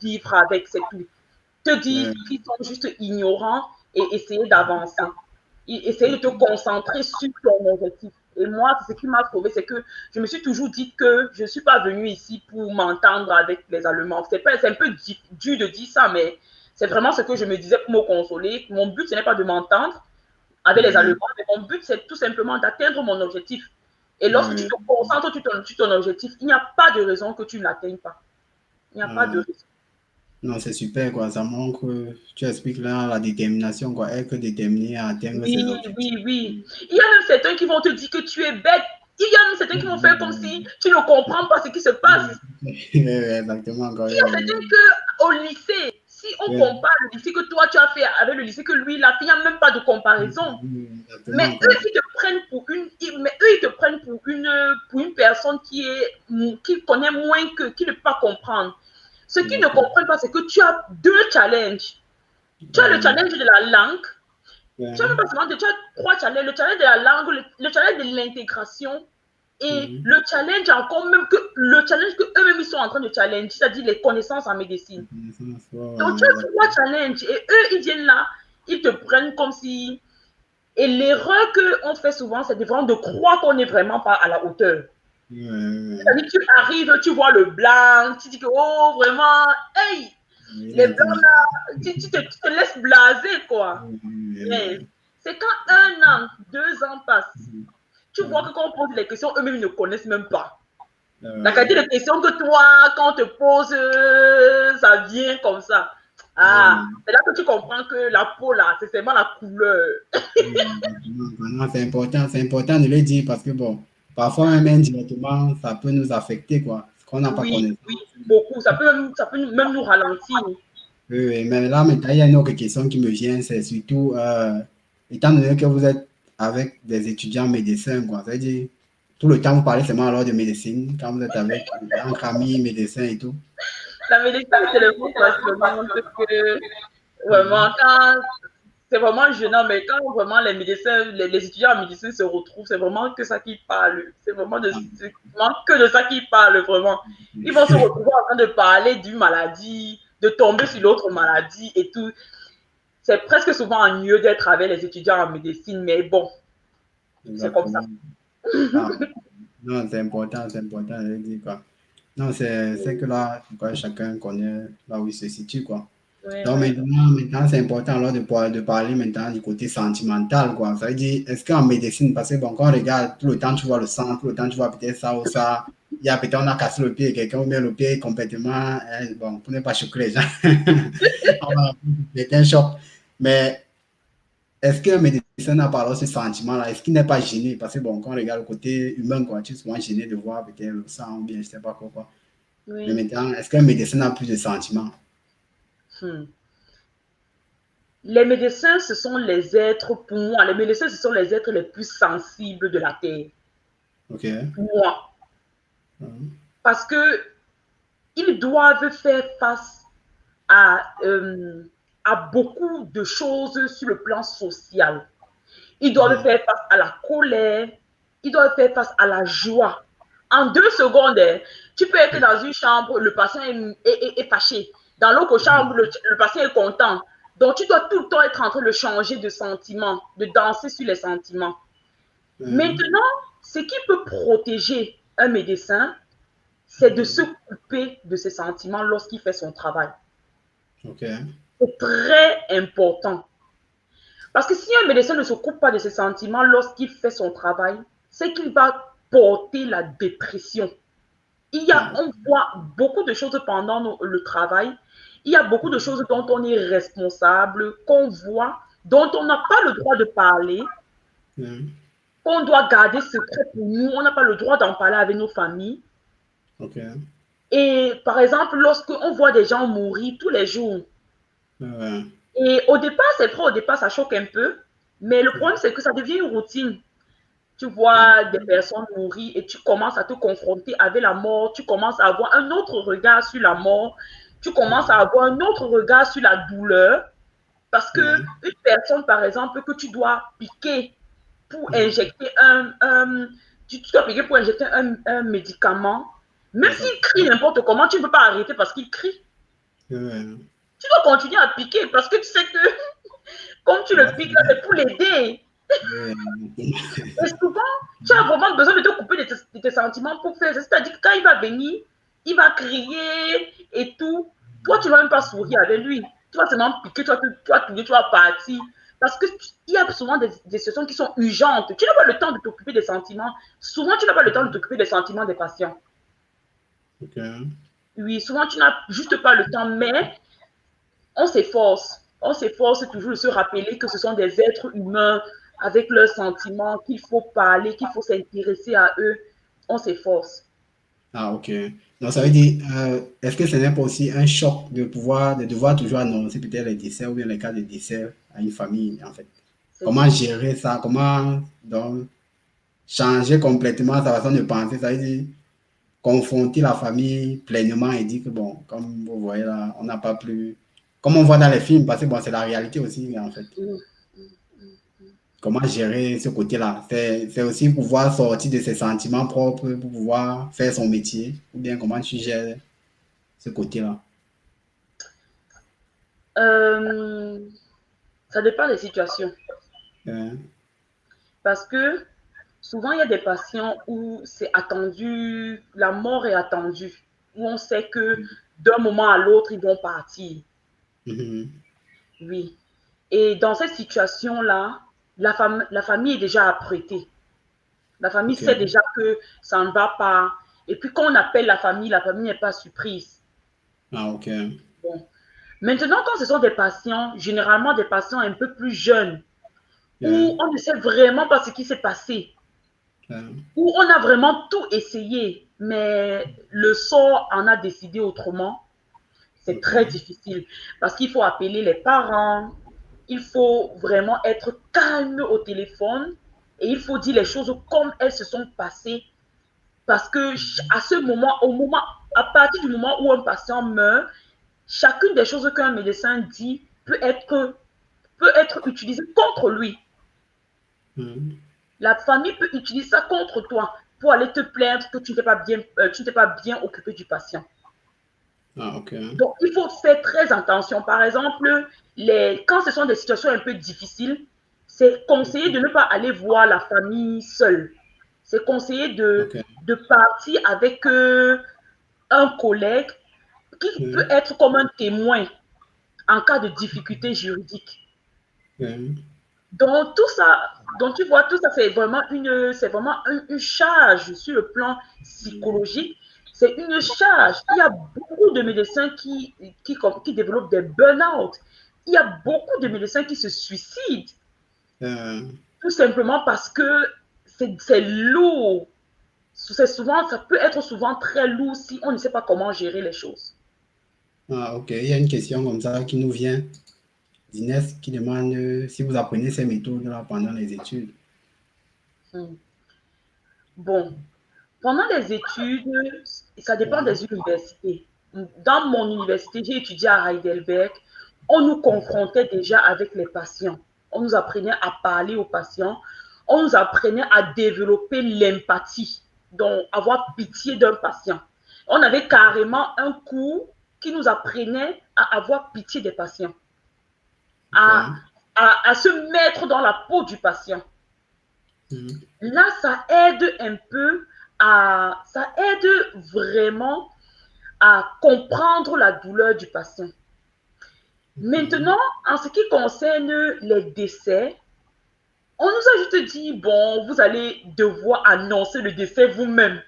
vivre avec, c'est tout. Te dire Ouais, qu'ils sont juste ignorants et essayer d'avancer. Essayer de te concentrer sur ton objectif. Et moi, c'est ce qui m'a sauvé, c'est que je me suis toujours dit que je ne suis pas venue ici pour m'entendre avec les Allemands. C'est un peu dur de dire ça, mais c'est vraiment ce que je me disais pour me consoler. Mon but, ce n'est pas de m'entendre avec les ouais, Allemands, mais mon but, c'est tout simplement d'atteindre mon objectif. Et lorsque tu ouais. te concentres sur ton objectif, il n'y a pas de raison que tu ne l'atteignes pas. Il n'y a pas de Ah, raison. non, c'est super, quoi. Ça montre, tu expliques là la détermination, quoi. Être déterminé à atteindre Oui, ses objectifs. oui, oui. Il y a même certains qui vont te dire que tu es bête. Il y a même certains qui vont faire comme si tu ne comprends pas ce qui se passe. Ouais, exactement, quoi. Il y a certains que au lycée, si on Ouais, compare le lycée que toi tu as fait avec le lycée que lui il a fait, il n'y a même pas de comparaison. Mais exactement, quoi. eux, ils te prennent pour une personne qui connaît moins que, qui ne peut pas comprendre. Ce qu'ils ne Exactement. comprennent pas, c'est que tu as deux challenges. Tu as le Ouais, challenge de la langue. Tu as même ouais. pas seulement tu as trois challenges. Le challenge de la langue, le challenge de l'intégration et Mhm. le challenge encore même que le challenge que eux-mêmes ils sont en train de challenge, c'est-à-dire les connaissances en médecine. Ouais, Donc tu ouais, as trois exactement. challenges et eux, ils viennent là, ils te prennent comme si Et l'erreur qu'on fait souvent, c'est de vraiment de croire qu'on n'est vraiment pas à la hauteur. C'est-à-dire, tu arrives, tu vois le blanc, tu dis que, oh, vraiment, hey, Il les est blancs intelligent. là, tu te laisses blaser, quoi. Mais c'est quand 1 an, 2 ans passent, tu vois que quand on pose les questions, eux-mêmes ne connaissent même pas. La qualité de questions que toi, quand on te pose, ça vient comme ça. Ah, c'est là que tu comprends que la peau, là, c'est seulement la couleur. Vraiment, c'est important de le dire parce que bon, parfois même indirectement, ça peut nous affecter, quoi. Ce qu'on n'a pas Oui, connaissance. oui, beaucoup. Ça peut même nous ralentir. Oui, oui, mais là, maintenant, il y a une autre question qui me vient, c'est surtout, étant donné que vous êtes avec des étudiants médecins, quoi, c'est-à-dire, tout le temps, vous parlez seulement alors de médecine, quand vous êtes avec, entre amis, médecins et tout. La médecine, c'est le mot passionnant que Mhm. vraiment, quand c'est vraiment gênant, mais quand vraiment les médecins, les étudiants en médecine se retrouvent, c'est vraiment que ça qui parle. C'est vraiment, vraiment que de ça qui parle, vraiment. Ils vont se retrouver en train de parler d'une maladie, de tomber sur l'autre maladie et tout. C'est presque souvent mieux d'être avec les étudiants en médecine, mais bon, c'est comme ça. Exactement. Ah, non, c'est important de le dire, quoi. Non, c'est que là, quoi, chacun connaît là où il se situe, quoi. Oui, Donc oui. maintenant c'est important alors de parler maintenant du côté sentimental, quoi. Ça veut dire, est-ce qu'en médecine, parce que bon, quand on regarde tout le temps, tu vois le sang, tout le temps, tu vois peut-être ça ou ça, il y a peut-être on a cassé le pied, quelqu'un ou bien le pied est complètement, bon, pour ne pas choquer les gens, on va c'est un choc. Mais est-ce qu'un médecin n'a pas alors ce sentiment-là? Est-ce qu'il n'est pas gêné? Parce que bon, quand on regarde le côté humain, quoi, tu es souvent gêné de voir peut-être le sang ou bien je sais pas quoi, quoi. Mais Oui. maintenant, est-ce qu'un médecin n'a plus de sentiments? Hmm. Les médecins, ce sont les êtres, pour moi, les médecins, ce sont les êtres les plus sensibles de la Terre. Ok. Pour moi. Mhm. Parce que ils doivent faire face à, euh, à beaucoup de choses sur le plan social. Ils doivent Mhm. faire face à la colère, ils doivent faire face à la joie. En 2 secondes, tu peux être dans une chambre, le patient est fâché. Dans l'autre chambre, le patient est content. Donc, tu dois tout le temps être en train de changer de sentiment, de danser sur les sentiments. Mhm. Maintenant, ce qui peut protéger un médecin, c'est de se couper de ses sentiments lorsqu'il fait son travail. Ok. C'est très important. Parce que si un médecin ne se coupe pas de ses sentiments lorsqu'il fait son travail, c'est qu'il va porter la dépression. Ah, On voit beaucoup de choses pendant le travail. Il y a beaucoup de choses dont on est responsable, qu'on voit, dont on n'a pas le droit de parler, mhm. qu'on doit garder secret pour nous. On n'a pas le droit d'en parler avec nos familles. Ok. Et par exemple, lorsqu'on voit des gens mourir tous les jours, Ouais. et au départ, c'est vrai, au départ, ça choque un peu, mais le problème, c'est que ça devient une routine. Tu vois des personnes mourir et tu commences à te confronter avec la mort, tu commences à avoir un autre regard sur la mort, tu commences à avoir un autre regard sur la douleur, parce que Ouais. une personne, par exemple, que tu dois piquer pour injecter tu dois piquer pour injecter un médicament, même s'il Exact. crie n'importe comment, tu ne peux pas arrêter parce qu'il crie. Ouais. Tu dois continuer à piquer parce que tu sais que comme tu Ça le va piques là, finir. c'est pour l'aider. Ouais. Et souvent, tu as vraiment besoin de te couper de tes sentiments pour faire ça. C'est-à-dire que quand il va venir, il va crier et tout. Toi, tu ne vas même pas sourire avec lui. Tu vas seulement piquer, tu vas tourner, tu vas partir. Parce qu'il y a souvent des situations qui sont urgentes. Tu n'as pas le temps de t'occuper des sentiments. Souvent, tu n'as pas le temps de t'occuper des sentiments des patients. Ok. Oui, souvent, tu n'as juste pas le temps, mais on s'efforce. On s'efforce toujours de se rappeler que ce sont des êtres humains avec leurs sentiments, qu'il faut parler, qu'il faut s'intéresser à eux. On s'efforce. Ah, ok. Donc, ça veut dire, est-ce que ce n'est pas aussi un choc de devoir toujours annoncer peut-être les décès ou bien les cas de décès à une famille, en fait? C'est Comment ça. gérer ça? Comment, donc, changer complètement sa façon de penser? Ça veut dire, confronter la famille pleinement et dire que, bon, comme vous voyez là, on n'a pas plus. Comme on voit dans les films, parce que bon, c'est la réalité aussi, en fait. Mm. Comment gérer ce côté-là? C'est aussi pouvoir sortir de ses sentiments propres pour pouvoir faire son métier, ou bien comment tu gères ce côté-là? Euh, Ça dépend des situations. Hein? Parce que souvent, il y a des patients où c'est attendu, la mort est attendue, où on sait que d'un moment à l'autre, ils vont partir. Mhm. Oui. Et dans cette situation-là, la famille est déjà apprêtée. La famille Ok. sait déjà que ça ne va pas. Et puis quand on appelle la famille n'est pas surprise. Ah, ok. Bon. Maintenant, quand ce sont des patients, généralement des patients un peu plus jeunes, Yeah. où on ne sait vraiment pas ce qui s'est passé, Yeah. où on a vraiment tout essayé, mais le sort en a décidé autrement, c'est Ok. très difficile parce qu'il faut appeler les parents, il faut vraiment être calme au téléphone et il faut dire les choses comme elles se sont passées parce que à ce moment, à partir du moment où un patient meurt, chacune des choses qu'un médecin dit peut être utilisée contre lui. Mhm. La famille peut utiliser ça contre toi pour aller te plaindre que tu ne t'es pas bien occupé du patient. Ah, ok. Donc, il faut faire très attention. Par exemple, quand ce sont des situations un peu difficiles, c'est conseillé de ne pas aller voir la famille seule. C'est conseillé Ok. de partir avec un collègue qui peut Mhm. être comme un témoin en cas de difficulté juridique. Ok. Donc, tout ça, donc tu vois, tout ça, c'est vraiment une charge sur le plan psychologique. C'est une charge. Il y a beaucoup de médecins qui développent des burn-out. Il y a beaucoup de médecins qui se suicident, Euh, tout simplement parce que c'est lourd. Ça peut être souvent très lourd si on ne sait pas comment gérer les choses. ah, ok. Il y a une question comme ça qui nous vient d'Inès qui demande si vous apprenez ces méthodes-là pendant les études. Hmm. Bon, pendant les études, ça dépend Ouais. des universités. Dans mon université, j'ai étudié à Heidelberg. On nous confrontait déjà avec les patients. On nous apprenait à parler aux patients. On nous apprenait à développer l'empathie, donc avoir pitié d'un patient. On avait carrément un cours qui nous apprenait à avoir pitié des patients, Ok. à, à se mettre dans la peau du patient. Mhm. Là, ça aide un peu ça aide vraiment à comprendre la douleur du patient. Ok. Maintenant, en ce qui concerne les décès, on nous a juste dit, bon, vous allez devoir annoncer le décès vous-même.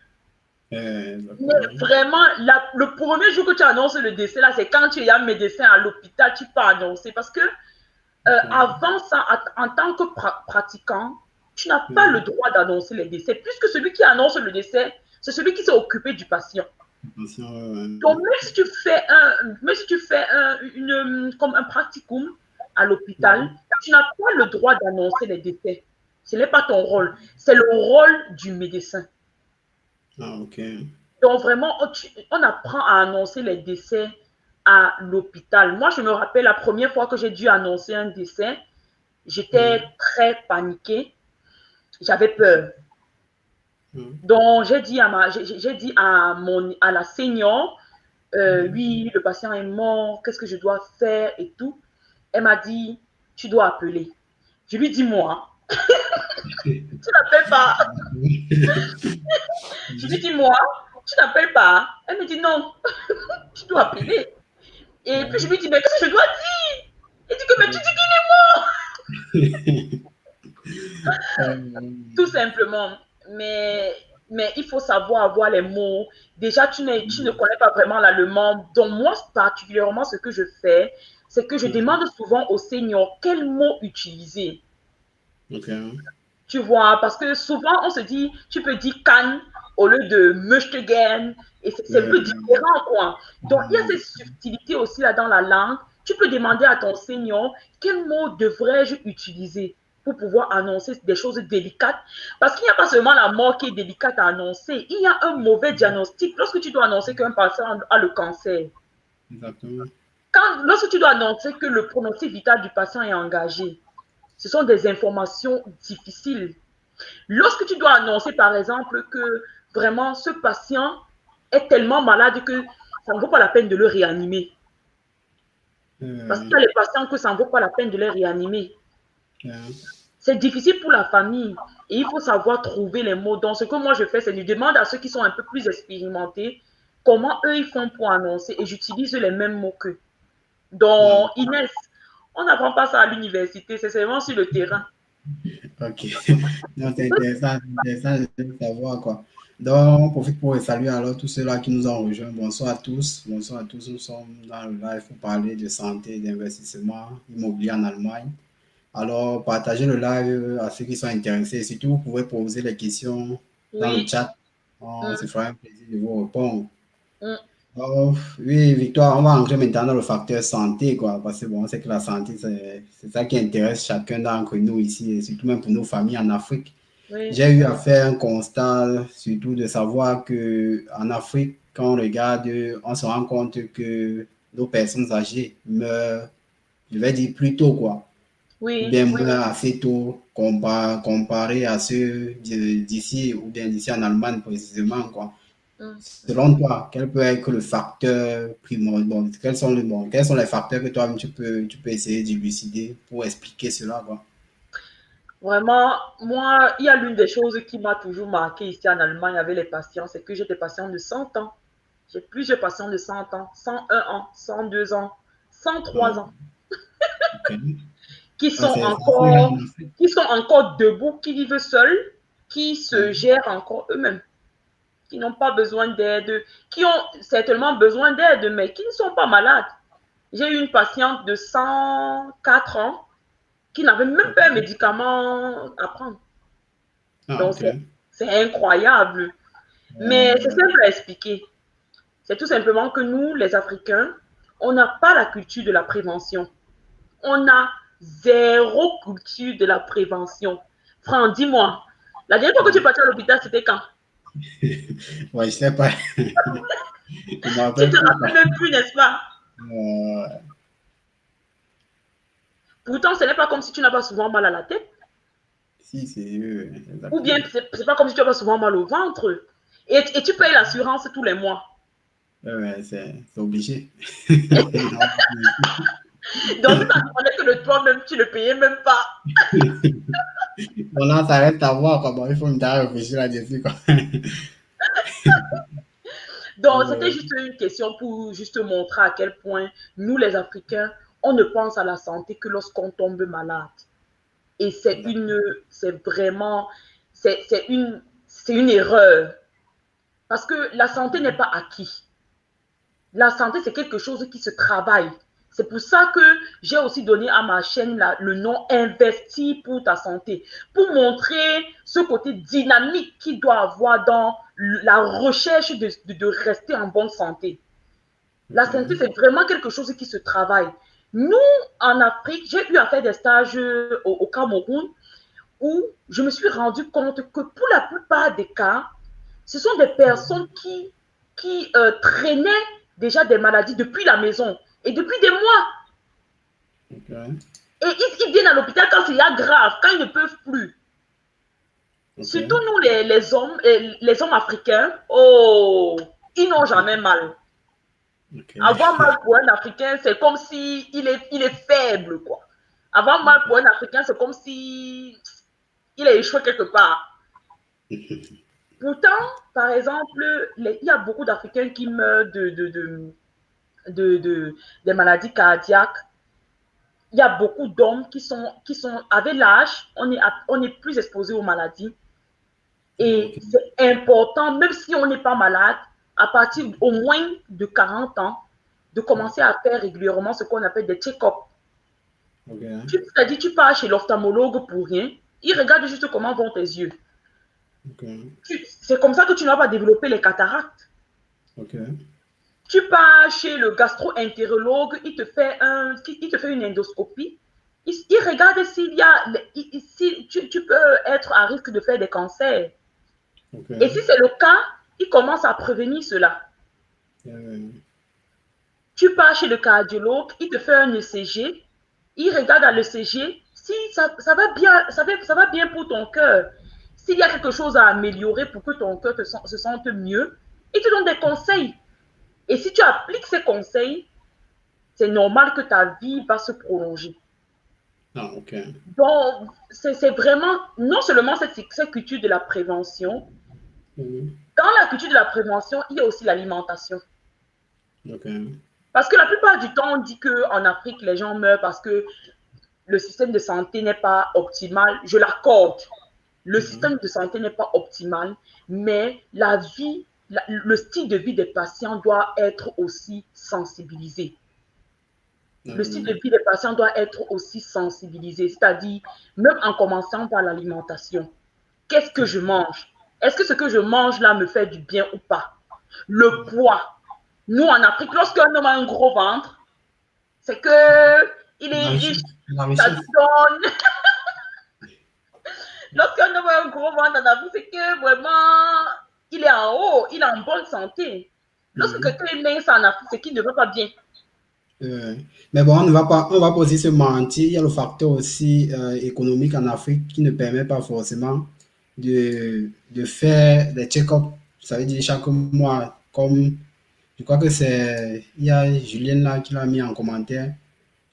Mais Exactement. vraiment, le premier jour que tu annonces le décès, là, c'est quand tu es un médecin à l'hôpital, tu peux annoncer. Parce que Ok. avant ça, en tant que pratiquant, tu n'as pas le Mhm. droit d'annoncer les décès, puisque celui qui annonce le décès, c'est celui qui s'est occupé du patient. Attention, Donc, même si tu fais comme un practicum à l'hôpital, mhm. tu n'as pas le droit d'annoncer les décès. Ce n'est pas ton rôle, c'est le rôle du médecin. Ah, ok. Donc, vraiment, on apprend à annoncer les décès à l'hôpital. Moi, je me rappelle la première fois que j'ai dû annoncer un décès, j'étais Mhm. très paniquée, j'avais peur. Mhm. Donc, j'ai dit à la senior, oui, le patient est mort, qu'est-ce que je dois faire et tout. Elle m'a dit, tu dois appeler. Je lui dis, moi, tu n'appelles pas. Je lui dis, moi, tu n'appelles pas. Elle me dit, non, tu dois appeler. Et puis je Ouais. lui dis, mais qu'est-ce que je dois dire? Il dit que, mais tu dis qu'il est mort. Tout simplement. Mais il faut savoir avoir les mots. Déjà, tu ne connais pas vraiment l'allemand. Donc, moi, particulièrement, ce que je fais, c'est que je Ouais. demande souvent au senior quel mot utiliser. Ok. Tu vois, parce que souvent, on se dit, tu peux dire can au lieu de möchte gern, et c'est un peu différent, quoi. Donc, il y a cette subtilité aussi là dans la langue. Tu peux demander à ton senior quel mot devrais-je utiliser pour pouvoir annoncer des choses délicates. Parce qu'il n'y a pas seulement la mort qui est délicate à annoncer, il y a un mauvais diagnostic. Lorsque tu dois annoncer qu'un patient a le cancer, Exactement. lorsque tu dois annoncer que le pronostic vital du patient est engagé, ce sont des informations difficiles. Lorsque tu dois annoncer, par exemple, que vraiment ce patient est tellement malade que ça ne vaut pas la peine de le réanimer. Parce qu'il y a les patients que ça ne vaut pas la peine de les réanimer. Yeah. c'est difficile pour la famille. Et il faut savoir trouver les mots. Donc, ce que moi je fais, c'est que je demande à ceux qui sont un peu plus expérimentés comment eux ils font pour annoncer. Et j'utilise les mêmes mots qu'eux. Donc, Inès, on n'apprend pas ça à l'université, c'est seulement sur le terrain. Ok. Non, c'est intéressant de savoir quoi. Donc, on profite pour saluer alors tous ceux-là qui nous ont rejoints. Bonsoir à tous. Bonsoir à tous. Nous sommes dans le live pour parler de santé et d'investissement immobilier en Allemagne. Alors, partagez le live à ceux qui sont intéressés. Surtout, vous pouvez poser les questions dans le Oui. chat. On se Mm, fera un plaisir de vous répondre. mm. Oh, oui, Victoire, on va entrer maintenant dans le facteur santé, quoi, parce que bon, c'est que la santé, c'est ça qui intéresse chacun d'entre nous ici, et surtout même pour nos familles en Afrique. Oui, J'ai eu à faire un constat, surtout de savoir que en Afrique, quand on regarde, on se rend compte que nos personnes âgées meurent, je vais dire plus tôt, quoi, ou oui. bien meurent assez tôt comparé à ceux d'ici, ou bien d'ici en Allemagne précisément, quoi. Mm. Selon toi, quel peut être le facteur primordial? Bon, quels sont les facteurs que toi tu peux essayer d'élucider pour expliquer cela, quoi? Vraiment, moi, il y a l'une des choses qui m'a toujours marqué ici en Allemagne avec les patients, c'est que j'ai des patients de 100 ans. J'ai plusieurs patients de 100 ans, 101 ans, 102 ans, 103 Ah, ans, ok. qui Ah, sont c'est assez rare encore, en Afrique. qui sont encore debout, qui vivent seuls, qui se Ouais. gèrent encore eux-mêmes, qui n'ont pas besoin d'aide, qui ont certainement besoin d'aide, mais qui ne sont pas malades. J'ai eu une patiente de 104 ans qui n'avait même Ok. pas un médicament à prendre. Ah, Donc, ok. c'est incroyable. Mais c'est Euh, simple à expliquer. C'est tout simplement que nous, les Africains, on n'a pas la culture de la prévention. On a zéro culture de la prévention. Franck, dis-moi, la dernière fois que tu es ouais. parti à l'hôpital, c'était quand? Ouais, je sais pas. Je me Tu rappelle te plus, quoi. rappelles même plus, n'est-ce pas? Euh, Pourtant, ce n'est pas comme si tu n'as pas souvent mal à la tête. si, c'est Ou bien, exactement. c'est pas comme si tu n'as pas souvent mal au ventre. Et tu payes l'assurance tous les mois. Ouais, ouais, c'est obligé. Donc, si ça dépendait que de toi-même, tu ne le payais même pas. Bon, là, ça reste à voir, quoi. Bon, il faut me réfléchir là-dessus, quoi. Donc, c'était Euh, juste une question pour juste montrer à quel point nous, les Africains, on ne pense à la santé que lorsqu'on tombe malade. Et c'est vraiment, c'est une erreur. Parce que la santé n'est pas acquis. La santé, c'est quelque chose qui se travaille. C'est pour ça que j'ai aussi donné à ma chaîne le nom Investir pour ta santé, pour montrer ce côté dynamique qu'il doit avoir dans la recherche de rester en bonne santé. La ok. santé, c'est vraiment quelque chose qui se travaille. Nous, en Afrique, j'ai eu à faire des stages au Cameroun où je me suis rendu compte que pour la plupart des cas, ce sont des personnes qui traînaient déjà des maladies depuis la maison et depuis des mois. Ok. Et ils viennent à l'hôpital quand c'est grave, quand ils ne peuvent plus. Ok. Surtout nous, les hommes africains, oh, ils n'ont jamais mal. Ok. Avoir mal pour un Africain, c'est comme si il est faible, quoi. Avoir mal pour un Africain, c'est comme si il a échoué quelque part. Pourtant, par exemple, il y a beaucoup d'Africains qui meurent des maladies cardiaques. Il y a beaucoup d'hommes qui sont avec l'âge, on est plus exposé aux maladies. Ok. Et c'est important, même si on n'est pas malade, à partir au moins de 40 ans, de commencer à faire régulièrement ce qu'on appelle des check-ups. Ok. C'est-à-dire, tu pars chez l'ophtalmologue pour rien, il regarde juste comment vont tes yeux. Ok. C'est comme ça que tu n'as pas développé les cataractes. Ok. Tu pars chez le gastro-entérologue, il te fait une endoscopie. Il regarde s'il y a, si tu peux être à risque de faire des cancers. Ok. Et si c'est le cas, il commence à prévenir cela. Euh, Tu pars chez le cardiologue, il te fait un ECG, il regarde à l'ECG si ça va bien, ça va bien pour ton cœur. S'il y a quelque chose à améliorer pour que ton cœur se sente mieux, il te donne des conseils. Et si tu appliques ces conseils, c'est normal que ta vie va se prolonger. Ah, ok. Donc, c'est vraiment, non seulement cette culture de la prévention, Mhm. dans la culture de la prévention, il y a aussi l'alimentation. Ok. Parce que la plupart du temps, on dit qu'en Afrique, les gens meurent parce que le système de santé n'est pas optimal. Je l'accorde. Le Mhm. système de santé n'est pas optimal, mais la vie, le style de vie des patients doit être aussi sensibilisé. Le style de Mhm. vie des patients doit être aussi sensibilisé, c'est-à-dire même en commençant par l'alimentation. Qu'est-ce que je mange? Est-ce que ce que je mange là me fait du bien ou pas? Le poids. Nous, en Afrique, lorsqu'un homme a un gros ventre, c'est que il La est riche, richesse. La ça lui richesse. donne. Lorsqu'un homme a un gros ventre en Afrique, c'est que vraiment, il est en haut, il est en bonne santé. Lorsque Mhm. quelqu'un est mince en Afrique, c'est qu'il ne va pas bien. Euh, mais bon, on va pas aussi se mentir. Il y a le facteur aussi économique en Afrique qui ne permet pas forcément de faire des check-up. Ça veut dire chaque mois, comme je crois que c'est, il y a Julien là qui l'a mis en commentaire.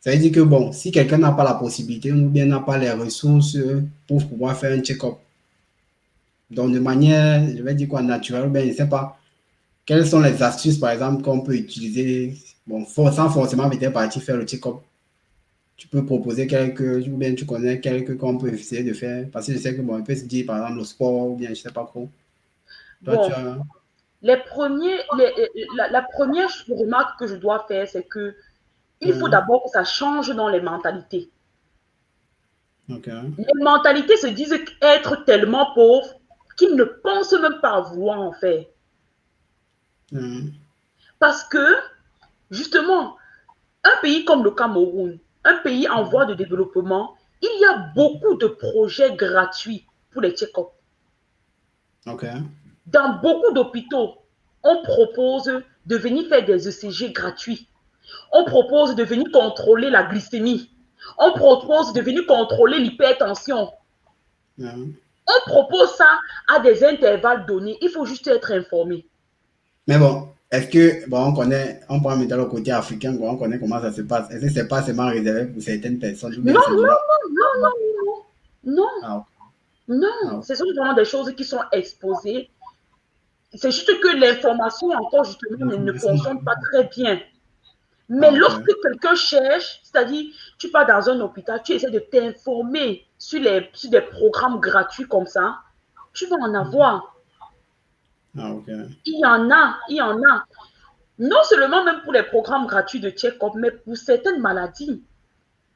Ça veut dire que bon, si quelqu'un n'a pas la possibilité ou bien n'a pas les ressources pour pouvoir faire un check-up, donc de manière, je vais dire quoi, naturelle, ben, je ne sais pas, quelles sont les astuces, par exemple, qu'on peut utiliser, bon, sans forcément peut-être partir faire le check-up. Tu peux proposer quelques, ou bien tu connais quelques qu'on peut essayer de faire, parce que je sais que bon, on peut se dire, par exemple, le sport, ou bien je ne sais pas trop. Toi, tu Bon, as... la première remarque que je dois faire, c'est que il faut euh, d'abord que ça change dans les mentalités. ok. Les mentalités se disent être tellement pauvres qu'ils ne pensent même pas à vouloir en faire. euh, Parce que, justement, un pays comme le Cameroun, un pays en voie de développement, il y a beaucoup de projets gratuits pour les check-up. ok. Dans beaucoup d'hôpitaux, on propose de venir faire des ECG gratuits. On propose de venir contrôler la glycémie. On propose de venir contrôler l'hypertension. euh. On propose ça à des intervalles donnés. Il faut juste être informé. Mais bon, est-ce que, bon, on connaît, on prend maintenant le côté africain, quoi, on connaît comment ça se passe. Est-ce que c'est pas seulement réservé pour certaines personnes, ou bien Non, c'est non, général? non, non, non, non, Ah, non. ah, Ce sont vraiment des choses qui sont exposées. C'est juste que l'information encore justement ne fonctionne pas très bien. Mais ah, ok. lorsque quelqu'un cherche, c'est-à-dire tu pars dans un hôpital, tu essaies de t'informer sur des programmes gratuits comme ça, tu vas en avoir. Ah, ok. Il y en a, il y en a. Non seulement même pour les programmes gratuits de check-up, mais pour certaines maladies.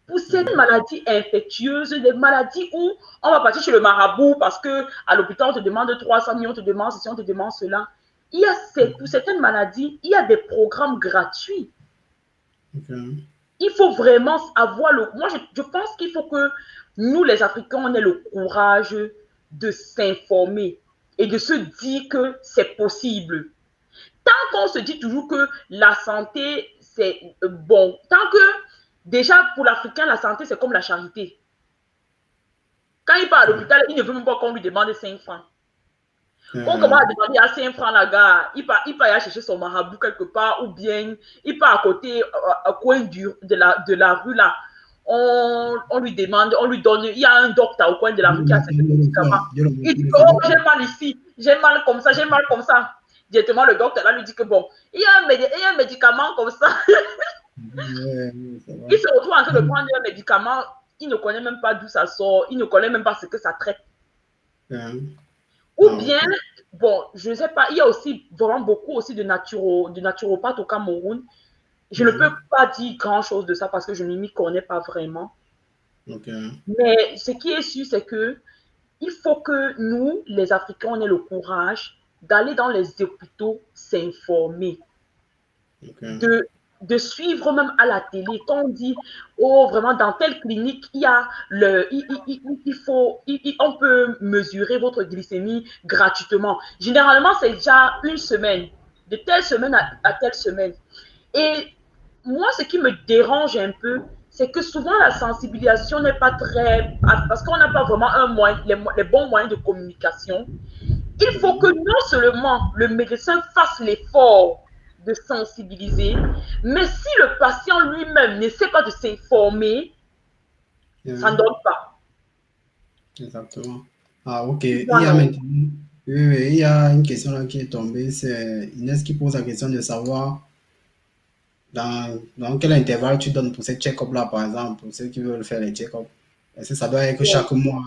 Pour certaines Euh, maladies infectieuses, des maladies où on va partir chez le marabout parce que à l'hôpital, on te demande 300 000, on te demande ceci, on te demande cela. Pour certaines maladies, il y a des programmes gratuits. ok. Il faut vraiment avoir le... Moi, je pense qu'il faut que nous, les Africains, on ait le courage de s'informer et de se dire que c'est possible. Tant qu'on se dit toujours que la santé, c'est bon, tant que déjà pour l'Africain, la santé, c'est comme la charité. Quand il part à l'hôpital, il ne veut même pas qu'on lui demande 5 francs. On commence à Euh, demander à 5 francs la gare. Il part aller chercher son marabout quelque part ou bien il part à côté, au coin de la rue là. On lui demande, on lui donne. Il y a un docteur au coin de la rue qui a certains médicaments. Il dit oh, j'ai mal ici, j'ai mal comme ça, j'ai mal comme ça. Directement, le docteur là lui dit que bon, il y a un médicament comme ça. ouais, ça va. Il se retrouve en train de prendre un médicament. Il ne connaît même pas d'où ça sort. Il ne connaît même pas ce que ça traite. Euh, Ou ah, bien, ok. bon, je ne sais pas, il y a aussi vraiment beaucoup aussi de naturopathes au Cameroun. Je ne peux Euh, pas dire grand-chose de ça parce que je ne m'y connais pas vraiment. ok. Mais ce qui est sûr, c'est que il faut que nous, les Africains, on ait le courage d'aller dans les hôpitaux s'informer, Ok. de, de suivre même à la télé. Quand on dit, oh, vraiment, dans telle clinique, il y a il faut, on peut mesurer votre glycémie gratuitement. Généralement, c'est déjà une semaine, de telle semaine à telle semaine. Et moi, ce qui me dérange un peu, c'est que souvent la sensibilisation n'est pas très... Parce qu'on n'a pas vraiment les bons moyens de communication. Il faut que Mhm. non seulement le médecin fasse l'effort de sensibiliser, mais si le patient lui-même ne sait pas de s'informer, Ça ne Oui, donne pas. exactement. Ah, ok. Tu Il vois, y a non? maintenant, oui, oui, il y a une question là qui est tombée. C'est Inès qui pose la question de savoir dans quel intervalle tu donnes pour ces check-up là, par exemple, pour ceux qui veulent faire les check-up. Est-ce que ça doit être Bon, chaque mois?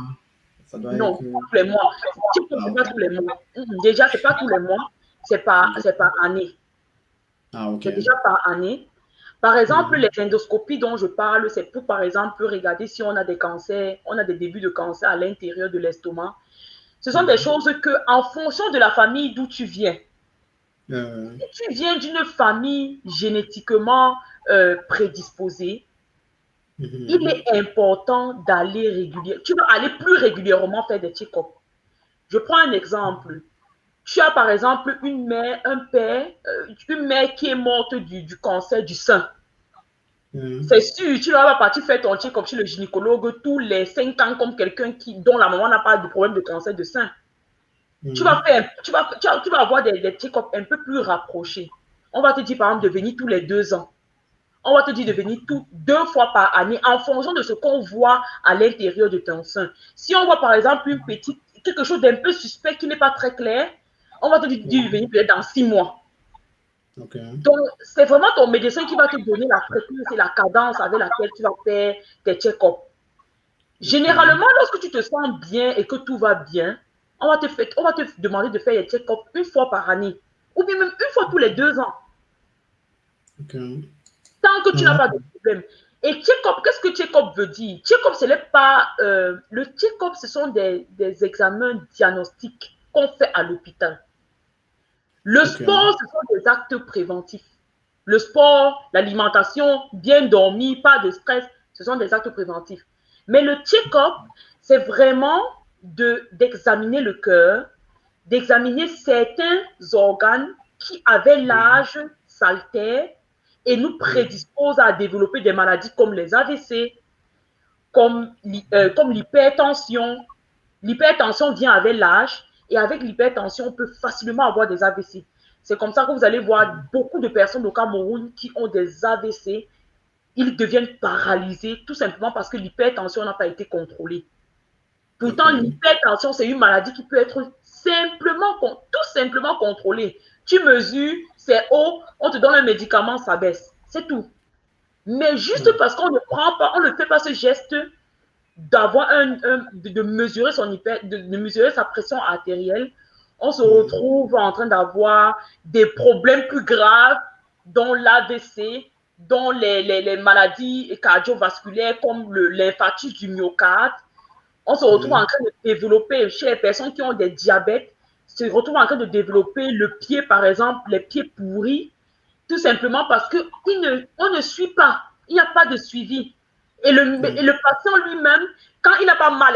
Ça doit non, être. pas tous les mois. TikTok, Ah, c'est ok. pas tous les mois. Déjà, c'est pas tous les mois, c'est par année. Ah, ok. C'est déjà par année. Par exemple, Mhm. les endoscopies dont je parle, c'est pour, par exemple, regarder si on a des cancers, on a des débuts de cancer à l'intérieur de l'estomac. Ce sont des Mhm. choses que, en fonction de la famille d'où tu viens, Euh, si tu viens d'une famille génétiquement prédisposée, il mhm. est important d'aller régulièrement. Tu vas aller plus régulièrement faire des check-ups. Je prends un exemple. Tu as par exemple une mère, un père, une mère qui est morte du cancer du sein. Mhm. C'est sûr, tu ne vas pas partir faire ton check-up chez le gynécologue tous les 5 ans comme quelqu'un dont la maman n'a pas de problème de cancer de sein. Mhm. Tu vas avoir des check-ups un peu plus rapprochés. On va te dire par exemple de venir tous les 2 ans. On va te dire de venir 2 fois par année en fonction de ce qu'on voit à l'intérieur de ton sein. Si on voit par exemple quelque chose d'un peu suspect qui n'est pas très clair, on va te dire de venir peut-être dans 6 mois. Ok. Donc, c'est vraiment ton médecin qui va te donner la fréquence et la cadence avec laquelle tu vas faire tes check-ups. Ok. Généralement, lorsque tu te sens bien et que tout va bien, on va te demander de faire les check-ups 1 fois par année ou bien même 1 fois tous les 2 ans. Ok. Tant que tu n'as Non, pas de problème. Et check-up, qu'est-ce que check-up veut dire? Check-up, ce n'est pas. Le check-up, ce sont des examens diagnostiques qu'on fait à l'hôpital. Le ok. sport, ce sont des actes préventifs. Le sport, l'alimentation, bien dormir, pas de stress, ce sont des actes préventifs. Mais le check-up, c'est vraiment d'examiner le cœur, d'examiner certains organes qui, avec Mhm. l'âge, s'altèrent et nous Mhm. prédisposent à développer des maladies comme les AVC, comme l'hypertension. L'hypertension vient avec l'âge et avec l'hypertension, on peut facilement avoir des AVC. C'est comme ça que vous allez voir beaucoup de personnes au Cameroun qui ont des AVC. Ils deviennent paralysés tout simplement parce que l'hypertension n'a pas été contrôlée. Ok. Pourtant, l'hypertension, c'est une maladie qui peut être tout simplement contrôlée. Tu mesures, c'est haut, on te donne un médicament, ça baisse. C'est tout. Mais juste Ouais. parce qu'on ne prend pas, on ne fait pas ce geste d'avoir de mesurer de mesurer sa pression artérielle, on se Mhm. retrouve en train d'avoir des problèmes plus graves, dont l'AVC, dont les maladies cardiovasculaires comme l'infarctus du myocarde. On se retrouve en Ouais. train de développer, chez les personnes qui ont des diabètes, se retrouve en train de développer le pied, par exemple, les pieds pourris, tout simplement parce on ne suit pas, il n'y a pas de suivi. Et Ouais. le patient lui-même, quand il n'a pas mal,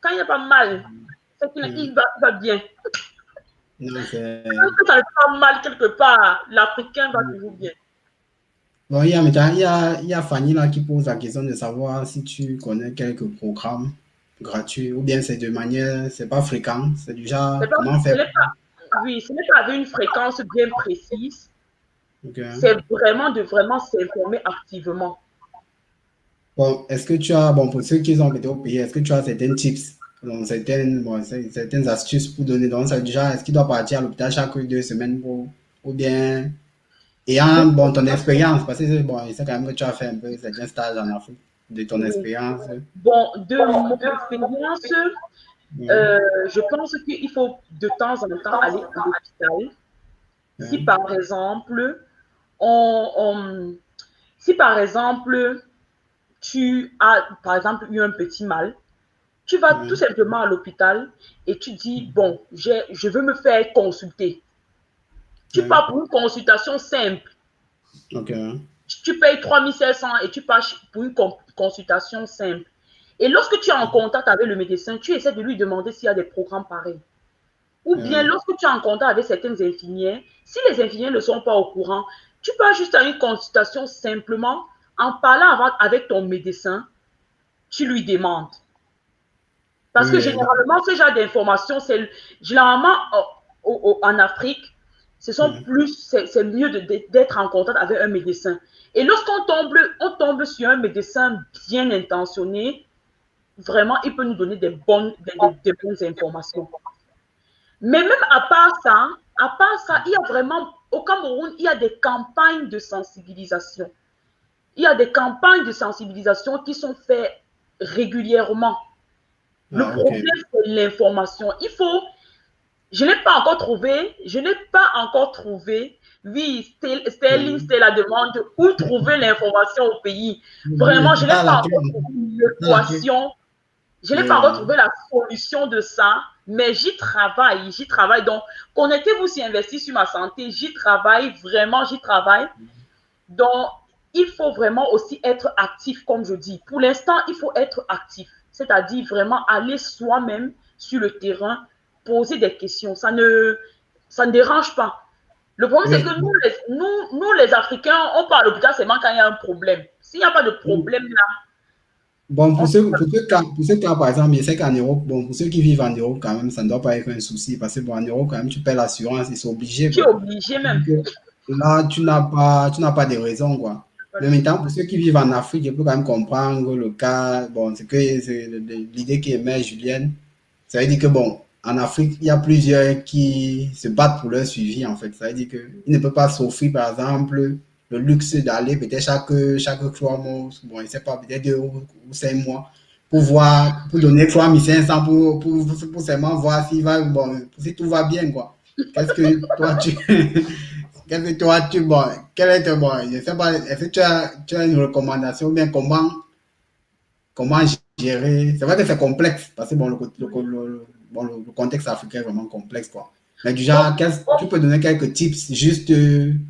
quand il n'a pas mal, c'est qu'il Ouais. il va bien. Non, c'est. Quand ça ne pas mal quelque part, l'Africain va toujours bien. Bon, il y a Fanny là qui pose la question de savoir si tu connais quelques programmes gratuits ou bien c'est de manière, c'est pas fréquent, c'est du genre Pas, comment ce faire. n'est pas, oui, ce n'est pas avec une fréquence bien précise, Ok. c'est vraiment de vraiment s'informer activement. Bon, est-ce que tu as, bon, pour ceux qui ont été au pays, est-ce que tu as certains tips, donc certaines astuces pour donner, donc c'est du genre, est-ce qu'il doit partir à l'hôpital chaque 2 semaines ou bien, ayant, Pour, bon, ton expérience, parce que, bon, il sait quand même que tu as fait un peu certains stages en Afrique, de ton oui. expérience. Bon, de mon expérience, Oui. je pense qu'il faut de temps en temps aller à l'hôpital. Si Oui. par exemple, on, on- si par exemple, tu as par exemple eu un petit mal, tu vas tout Oui. simplement à l'hôpital et tu dis, bon, je veux me faire consulter. Tu Oui. pars pour une consultation simple. Ok. Tu payes 3 500 et tu pars pour une consultation simple. Et lorsque tu es en contact avec le médecin, tu essaies de lui demander s'il y a des programmes pareils. Ou bien Oui. lorsque tu es en contact avec certaines infirmières, si les infirmières ne sont pas au courant, tu pars juste à une consultation simplement en parlant avec ton médecin, tu lui demandes. Parce que Oui. généralement, ce genre d'informations, c'est généralement en Afrique, Oui. c'est mieux d'être en contact avec un médecin. Et lorsqu'on tombe sur un médecin bien intentionné, vraiment, il peut nous donner des bonnes informations. Mais même à part ça, il y a vraiment, au Cameroun, il y a des campagnes de sensibilisation. Il y a des campagnes de sensibilisation qui sont faites régulièrement. Le Ah, ok. problème, c'est l'information. Je n'ai pas encore trouvé, oui, Sterling, Oui, c'était la demande, où trouver l'information au pays. oui, Vraiment, c'est je n'ai ça pas la clé. encore trouvé C'est ça la clé. l'équation, je n'ai pas encore Oui, trouvé la solution de ça, mais j'y travaille, j'y travaille. Donc, connectez-vous sur Investir sur ma santé, j'y travaille, vraiment, j'y travaille. Donc, il faut vraiment aussi être actif, comme je dis. Pour l'instant, il faut être actif, c'est-à-dire vraiment aller soi-même sur le terrain, poser des questions. Ça ne dérange pas. Le problème, c'est oui. que nous, les Africains, on part à l'hôpital seulement quand il y a un problème. S'il n'y a pas de Oui. problème là, Bon, on pour ceux cas, par exemple, je sais qu'en Europe, bon, pour ceux qui vivent en Europe, quand même, ça ne doit pas être un souci. Parce que, bon, en Europe, quand même, tu paies l'assurance, ils sont obligés, tu es quoi. obligé même. Donc, là, tu n'as pas de raison, quoi. Mais maintenant, pour ceux qui vivent en Afrique, je peux quand même comprendre le cas. Bon, c'est l'idée qui émet Julienne. Ça veut dire que, bon, en Afrique, il y a plusieurs qui se battent pour leur suivi, en fait. Ça veut dire qu'ils ne peuvent pas s'offrir, par exemple, le luxe d'aller peut-être chaque 3 mois, bon, je ne sais pas, peut-être 2 ou 5 mois, pour voir, pour donner 3500 pour seulement voir s'il va, bon, si tout va bien, quoi. Qu'est-ce que toi, tu, qu'est-ce que toi, bon, quel est ton, bon, je ne sais pas, est-ce que tu as une recommandation, bien comment gérer. C'est vrai que c'est complexe, parce que bon, le contexte africain est vraiment complexe, quoi. Mais du Bon, genre, tu peux donner quelques tips juste,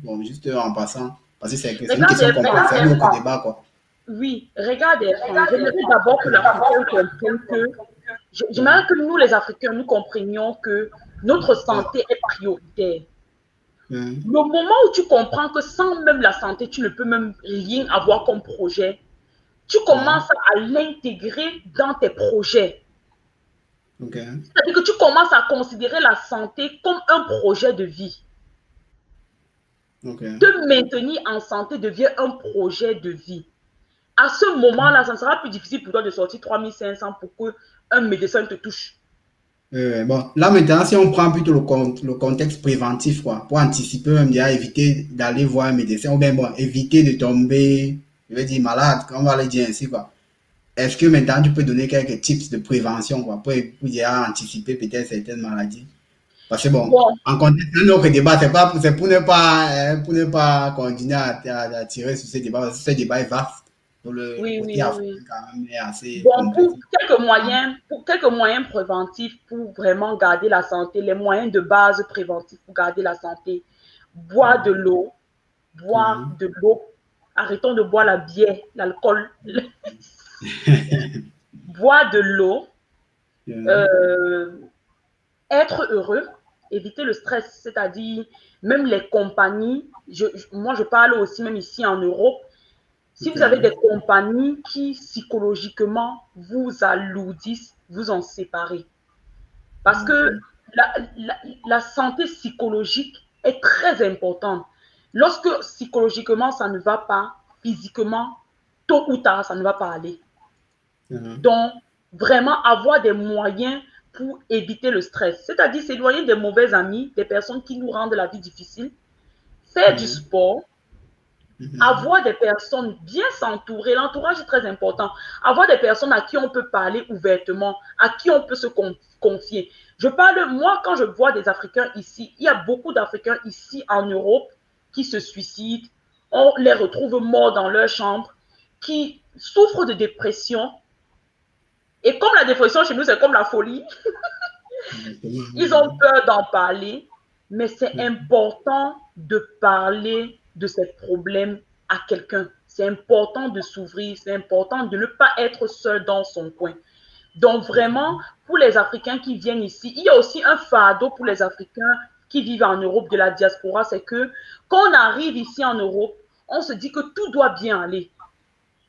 bon, juste en passant, parce que c'est une regardez, question complexe, c'est un autre débat, quoi. oui, regardez, Franck, j'aimerais d'abord que l'Africain comprenne j'aimerais que nous, les Africains, nous comprenions que notre Ouais. santé est prioritaire. Ouais. Le moment où tu comprends que sans même la santé, tu ne peux même rien avoir comme projet, tu Ouais. commences à l'intégrer dans tes projets. Ok. C'est-à-dire que tu commences à considérer la santé comme un projet de vie. Ok. Te maintenir en santé devient un projet de vie. À ce moment-là, ça sera plus difficile pour toi de sortir 3500 pour qu'un médecin te touche. Bon, là maintenant, si on prend plutôt le contexte préventif, quoi, pour anticiper, même déjà éviter d'aller voir un médecin, ou bien bon, éviter de tomber, je vais dire malade, on va le dire ainsi, quoi. Est-ce que maintenant tu peux donner quelques tips de prévention, quoi, pour déjà anticiper peut-être certaines maladies? Parce que bon, Bon, en contexte de notre débat, c'est pour ne pas continuer à tirer sur ce débat, parce que ce débat est vaste. Donc le oui, côté oui, oui. africain, quand même, est assez Bon, complexe. pour quelques moyens préventifs pour vraiment garder la santé, les moyens de base préventifs pour garder la santé, boire de Mhm. l'eau, boire Mhm. de l'eau, arrêtons de boire la bière, l'alcool, boire de l'eau, Mhm. euh, être heureux, éviter le stress, c'est-à-dire même les compagnies, moi je parle aussi même ici en Europe, si Ok. vous avez des compagnies qui psychologiquement vous alourdissent, vous en séparez. Parce que Mhm. la, la, la santé psychologique est très importante. Lorsque psychologiquement ça ne va pas, physiquement, tôt ou tard, ça ne va pas aller. Mhm. Donc, vraiment avoir des moyens pour éviter le stress, c'est-à-dire s'éloigner des mauvais amis, des personnes qui nous rendent la vie difficile, faire du Mhm. sport, Mhm. avoir des personnes bien s'entourer, l'entourage est très important, avoir des personnes à qui on peut parler ouvertement, à qui on peut se confier. Je parle, moi, quand je vois des Africains ici, il y a beaucoup d'Africains ici en Europe qui se suicident, on les retrouve morts dans leur chambre, qui souffrent de dépression. Et comme la dépression chez nous, c'est comme la folie, ils ont Exactement. peur d'en parler, mais c'est Mhm. important de parler de ces problèmes à quelqu'un. C'est important de s'ouvrir, c'est important de ne pas être seul dans son coin. Donc vraiment, pour les Africains qui viennent ici, il y a aussi un fardeau pour les Africains qui vivent en Europe de la diaspora, c'est que quand on arrive ici en Europe, on se dit que tout doit bien aller.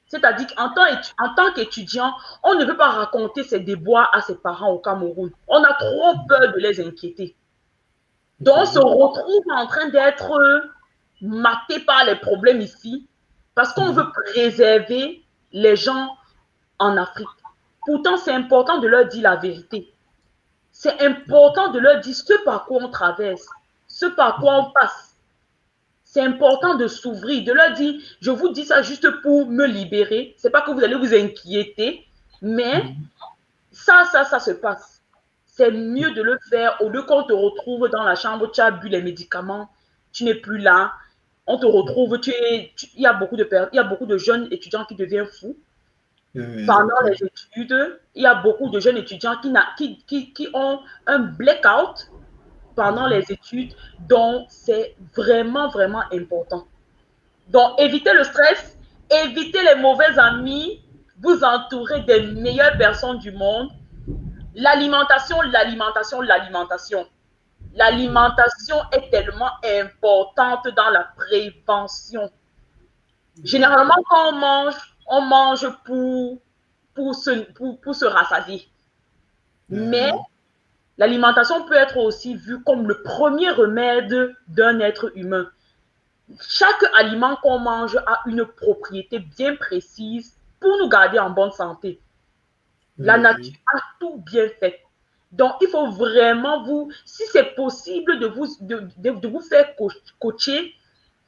C'est-à-dire qu'en tant qu'étudiant, on ne veut pas raconter ses déboires à ses parents au Cameroun. On a trop peur de les inquiéter. Ok. Donc, on se retrouve en train d'être maté par les problèmes ici parce qu'on veut Mhm. préserver les gens en Afrique. Pourtant, c'est important de leur dire la vérité. C'est important de leur dire ce par quoi on traverse, ce par quoi on passe. C'est important de s'ouvrir, de leur dire, je vous dis ça juste pour me libérer. C'est pas que vous allez vous inquiéter, mais ça se passe. C'est mieux de le faire au lieu qu'on te retrouve dans la chambre, tu as bu les médicaments, tu n'es plus là. On te retrouve, il y a beaucoup de jeunes étudiants qui deviennent fous pendant les études. Il y a beaucoup de jeunes étudiants qui ont un blackout pendant les études, donc c'est vraiment, vraiment important. Donc, évitez le stress, évitez les mauvais amis, vous entourez des meilleures personnes du monde. L'alimentation, l'alimentation, l'alimentation. L'alimentation est tellement importante dans la prévention. Généralement, quand on mange pour se rassasier. Mais l'alimentation peut être aussi vue comme le premier remède d'un être humain. Chaque aliment qu'on mange a une propriété bien précise pour nous garder en bonne santé. La nature a tout bien fait. Donc, il faut vraiment si c'est possible de vous faire coacher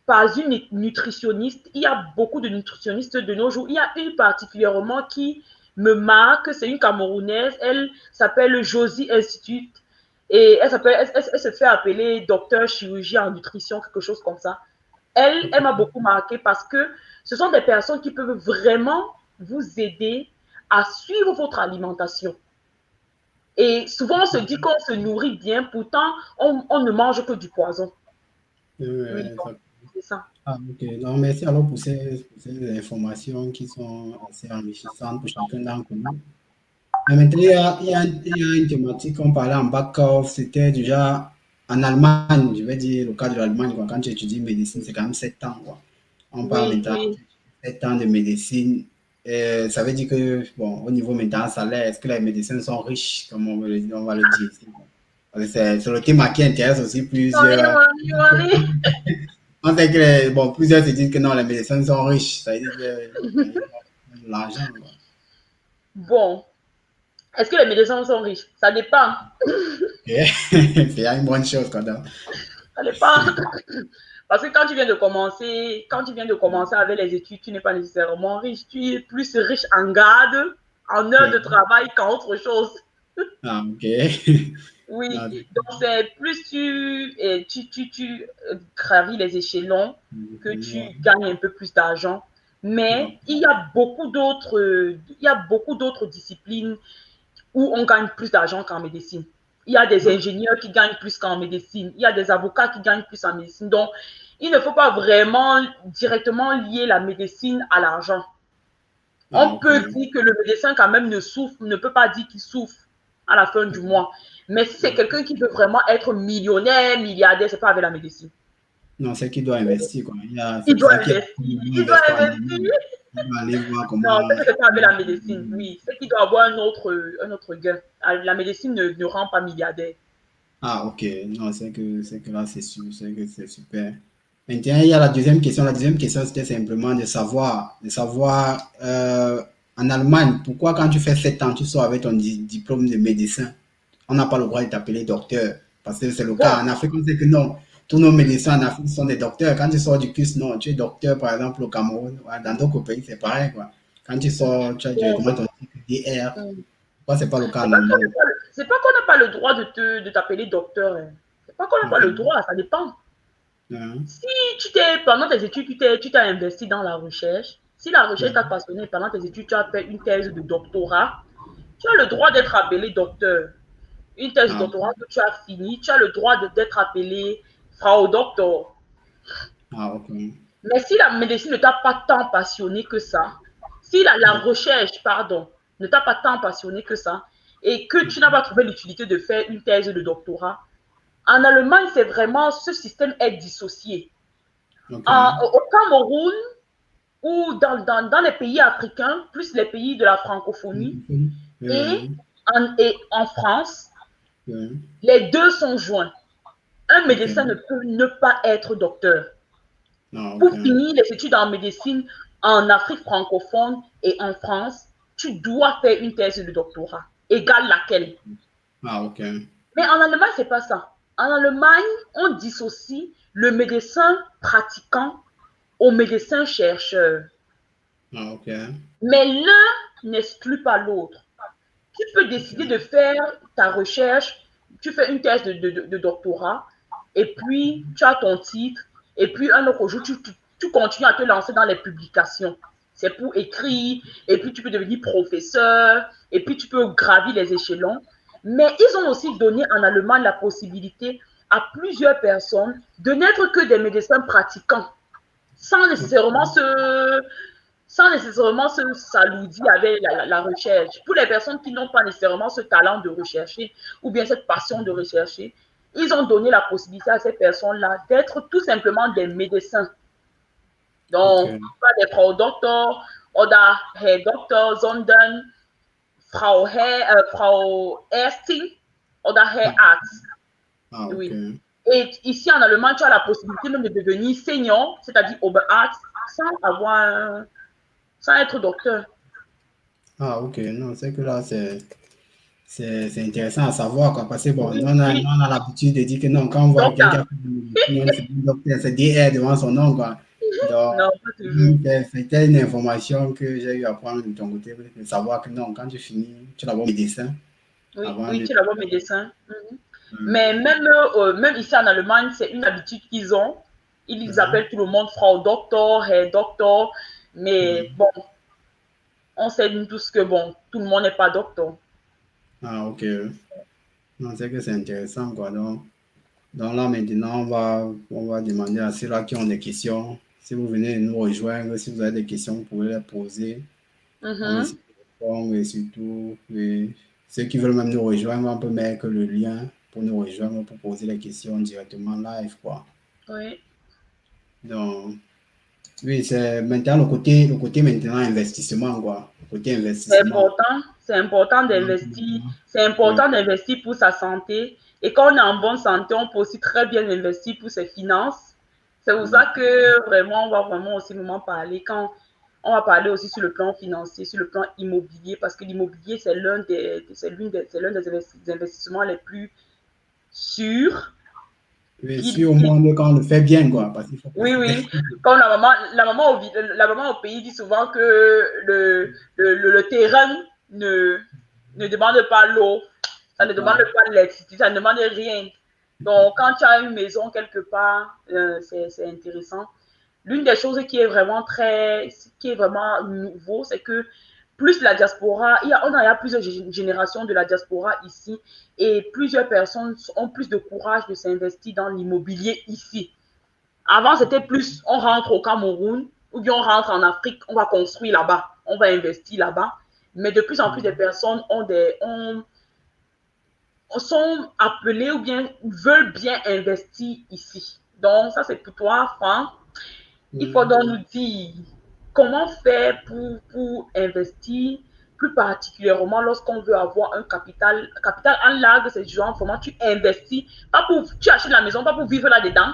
par une nutritionniste. Il y a beaucoup de nutritionnistes de nos jours. Il y a une particulièrement qui me marque, c'est une Camerounaise. Elle s'appelle Josie Institute et elle se fait appeler docteur chirurgien en nutrition, quelque chose comme ça. Elle m'a beaucoup marqué parce que ce sont des personnes qui peuvent vraiment vous aider à suivre votre alimentation. Et souvent, on se dit qu'on se nourrit bien, pourtant, on ne mange que du poison. Oui, c'est ça. Ah, ok. Non, merci alors pour ces informations qui sont assez enrichissantes pour chacun d'entre nous. Mais maintenant, il y a une thématique qu'on parlait en back-off, c'était déjà en Allemagne, je vais dire le cas de l'Allemagne, quand tu étudies médecine, c'est quand même 7 ans. Quoi. On parle maintenant de 7 ans de médecine. Ça veut dire que, bon, au niveau maintenant salaire, est-ce que les médecins sont riches, comme on va le dire ici? C'est le thème qui intéresse aussi plusieurs. On sait que bon, plusieurs se disent que non, les médecins sont riches, ça veut dire que l'argent. Bon, est-ce que les médecins sont riches? Ça dépend. C'est une bonne chose quand même. Ça dépend. Parce que quand tu viens de commencer avec les études, tu n'es pas nécessairement riche. Tu es plus riche en garde, en heures de travail qu'en autre chose. Ah, ok. Oui, donc c'est plus tu gravis les échelons que tu gagnes un peu plus d'argent. Mais il y a beaucoup d'autres disciplines où on gagne plus d'argent qu'en médecine. Il y a des ingénieurs qui gagnent plus qu'en médecine. Il y a des avocats qui gagnent plus en médecine. Donc, il ne faut pas vraiment directement lier la médecine à l'argent. On peut dire que le médecin quand même ne peut pas dire qu'il souffre à la fin du mois. Mais si c'est quelqu'un qui veut vraiment être millionnaire, milliardaire, c'est pas avec la médecine. Non, c'est qu'il doit investir. Quoi. Il doit investir. Il doit investir. Aller voir comment... Non, c'est pas avec la médecine, oui. C'est qu'il doit avoir un autre gain. La médecine ne rend pas milliardaire. Ah, ok. Non, c'est que là, c'est sûr. C'est que c'est super. Maintenant, il y a la deuxième question. La deuxième question, c'était simplement de savoir en Allemagne, pourquoi quand tu fais 7 ans, tu sors avec ton diplôme de médecin, on n'a pas le droit de t'appeler docteur. Parce que c'est le cas. En Afrique, on sait que non. Tous nos médecins en Afrique sont des docteurs. Quand tu sors du CUS, non, tu es docteur, par exemple, au Cameroun. Dans d'autres pays, c'est pareil. Quoi. Quand tu sors, tu as directement ton titre DR. Pourquoi ce n'est pas le cas en Allemagne? C'est pas qu'on n'a pas le droit de t'appeler docteur. C'est pas qu'on n'a pas le droit, ça dépend. Si pendant tes études, tu t'es investi dans la recherche, si la recherche t'a passionné pendant tes études, tu as fait une thèse de doctorat, tu as le droit d'être appelé docteur. Une thèse de doctorat que tu as fini, tu as le droit d'être appelé Frau Doctor. Mais si la médecine ne t'a pas tant passionné que ça, si la recherche, pardon, ne t'a pas tant passionné que ça, et que tu n'as pas trouvé l'utilité de faire une thèse de doctorat, en Allemagne, c'est vraiment, ce système est dissocié. Au Cameroun, ou dans les pays africains, plus les pays de la francophonie, et en France, les deux sont joints. Un médecin ne peut ne pas être docteur. Pour finir les études en médecine en Afrique francophone et en France, tu dois faire une thèse de doctorat, égale laquelle. Ah, ok. Mais en Allemagne, c'est pas ça. En Allemagne, on dissocie le médecin pratiquant au médecin chercheur. Ah, ok. Mais l'un n'exclut pas l'autre. Tu peux décider de Ok. faire ta recherche, tu fais une thèse de doctorat, et puis tu as ton titre, et puis un autre jour, tu continues à te lancer dans les publications. C'est pour écrire, et puis tu peux devenir professeur, et puis tu peux gravir les échelons. Mais ils ont aussi donné en Allemagne la possibilité à plusieurs personnes de n'être que des médecins pratiquants, sans nécessairement Ok. se, sans nécessairement se s'alourdir avec la recherche. Pour les personnes qui n'ont pas nécessairement ce talent de rechercher ou bien cette passion de rechercher, ils ont donné la possibilité à ces personnes-là d'être tout simplement des médecins. Donc, Ok. pas des Frau Doktor oder Herr Doktor, sondern Frau Ärztin oder Herr Ah, Arzt. ah, ok. Oui. Et ici en Allemagne, tu as la possibilité même de devenir senior, c'est-à-dire Oberarzt, sans être docteur. Ah, ok. Non, c'est que là, c'est intéressant à savoir, quoi, parce que bon, Oui, nous, oui. on a l'habitude de dire que non, quand on voit Donc, quelqu'un qui a fait une médecine, c'est un docteur, c'est DR devant son nom, quoi. Donc, non, pas toujours. c'était une information que j'ai eu à prendre de ton côté, de savoir que non, quand tu finis, tu vas voir médecin Oui, avant oui, de. tu es d'abord médecin. Mhm. Hum, Mais même ici en Allemagne, c'est une habitude qu'ils ont. Ils hum, appellent tout le monde Frau Doktor, Herr Doktor. Mais hum. bon, on sait nous tous que bon, tout le monde n'est pas docteur. Ah, ok. Non, c'est que c'est intéressant, quoi. Donc là, maintenant, on va demander à ceux-là qui ont des questions. Si vous venez nous rejoindre, si vous avez des questions, vous pouvez les poser. On essaie Mhm. de répondre et surtout, ceux qui veulent même nous rejoindre, on peut mettre le lien pour nous rejoindre, pour poser les questions directement live, quoi. Oui. Donc, oui, c'est maintenant le côté maintenant investissement, quoi. Le côté investissement. C'est important d'investir. C'est Oui, important d'investir pour sa santé. Et quand on est en bonne santé, on peut aussi très bien investir pour ses finances. C'est pour ça oui, que vraiment, on va vraiment aussi vraiment parler quand on va parler aussi sur le plan financier, sur le plan immobilier, parce que l'immobilier, c'est l'un des investissements les plus sûrs. oui, Qui, si au qui- monde, quand on le fait bien, quoi, parce qu'il faut oui, préciser. oui. Comme la maman au pays dit souvent que le terrain ne demande pas l'eau, ça ne demande Voilà. pas l'électricité, ça ne demande rien. Donc, quand tu as une maison quelque part, c'est intéressant. L'une des choses qui est vraiment nouveau, c'est que plus la diaspora, il y a plusieurs générations de la diaspora ici et plusieurs personnes ont plus de courage de s'investir dans l'immobilier ici. Avant, c'était plus, on rentre au Cameroun ou bien on rentre en Afrique, on va construire là-bas, on va investir là-bas. Mais de plus en plus de personnes sont appelées ou bien veulent bien investir ici. Donc, ça, c'est pour toi, Franck. Il faut Oui. donc nous dire comment faire pour investir, plus particulièrement lorsqu'on veut avoir un capital en large, c'est genre comment tu investis, pas pour, tu achètes la maison, pas pour vivre là-dedans,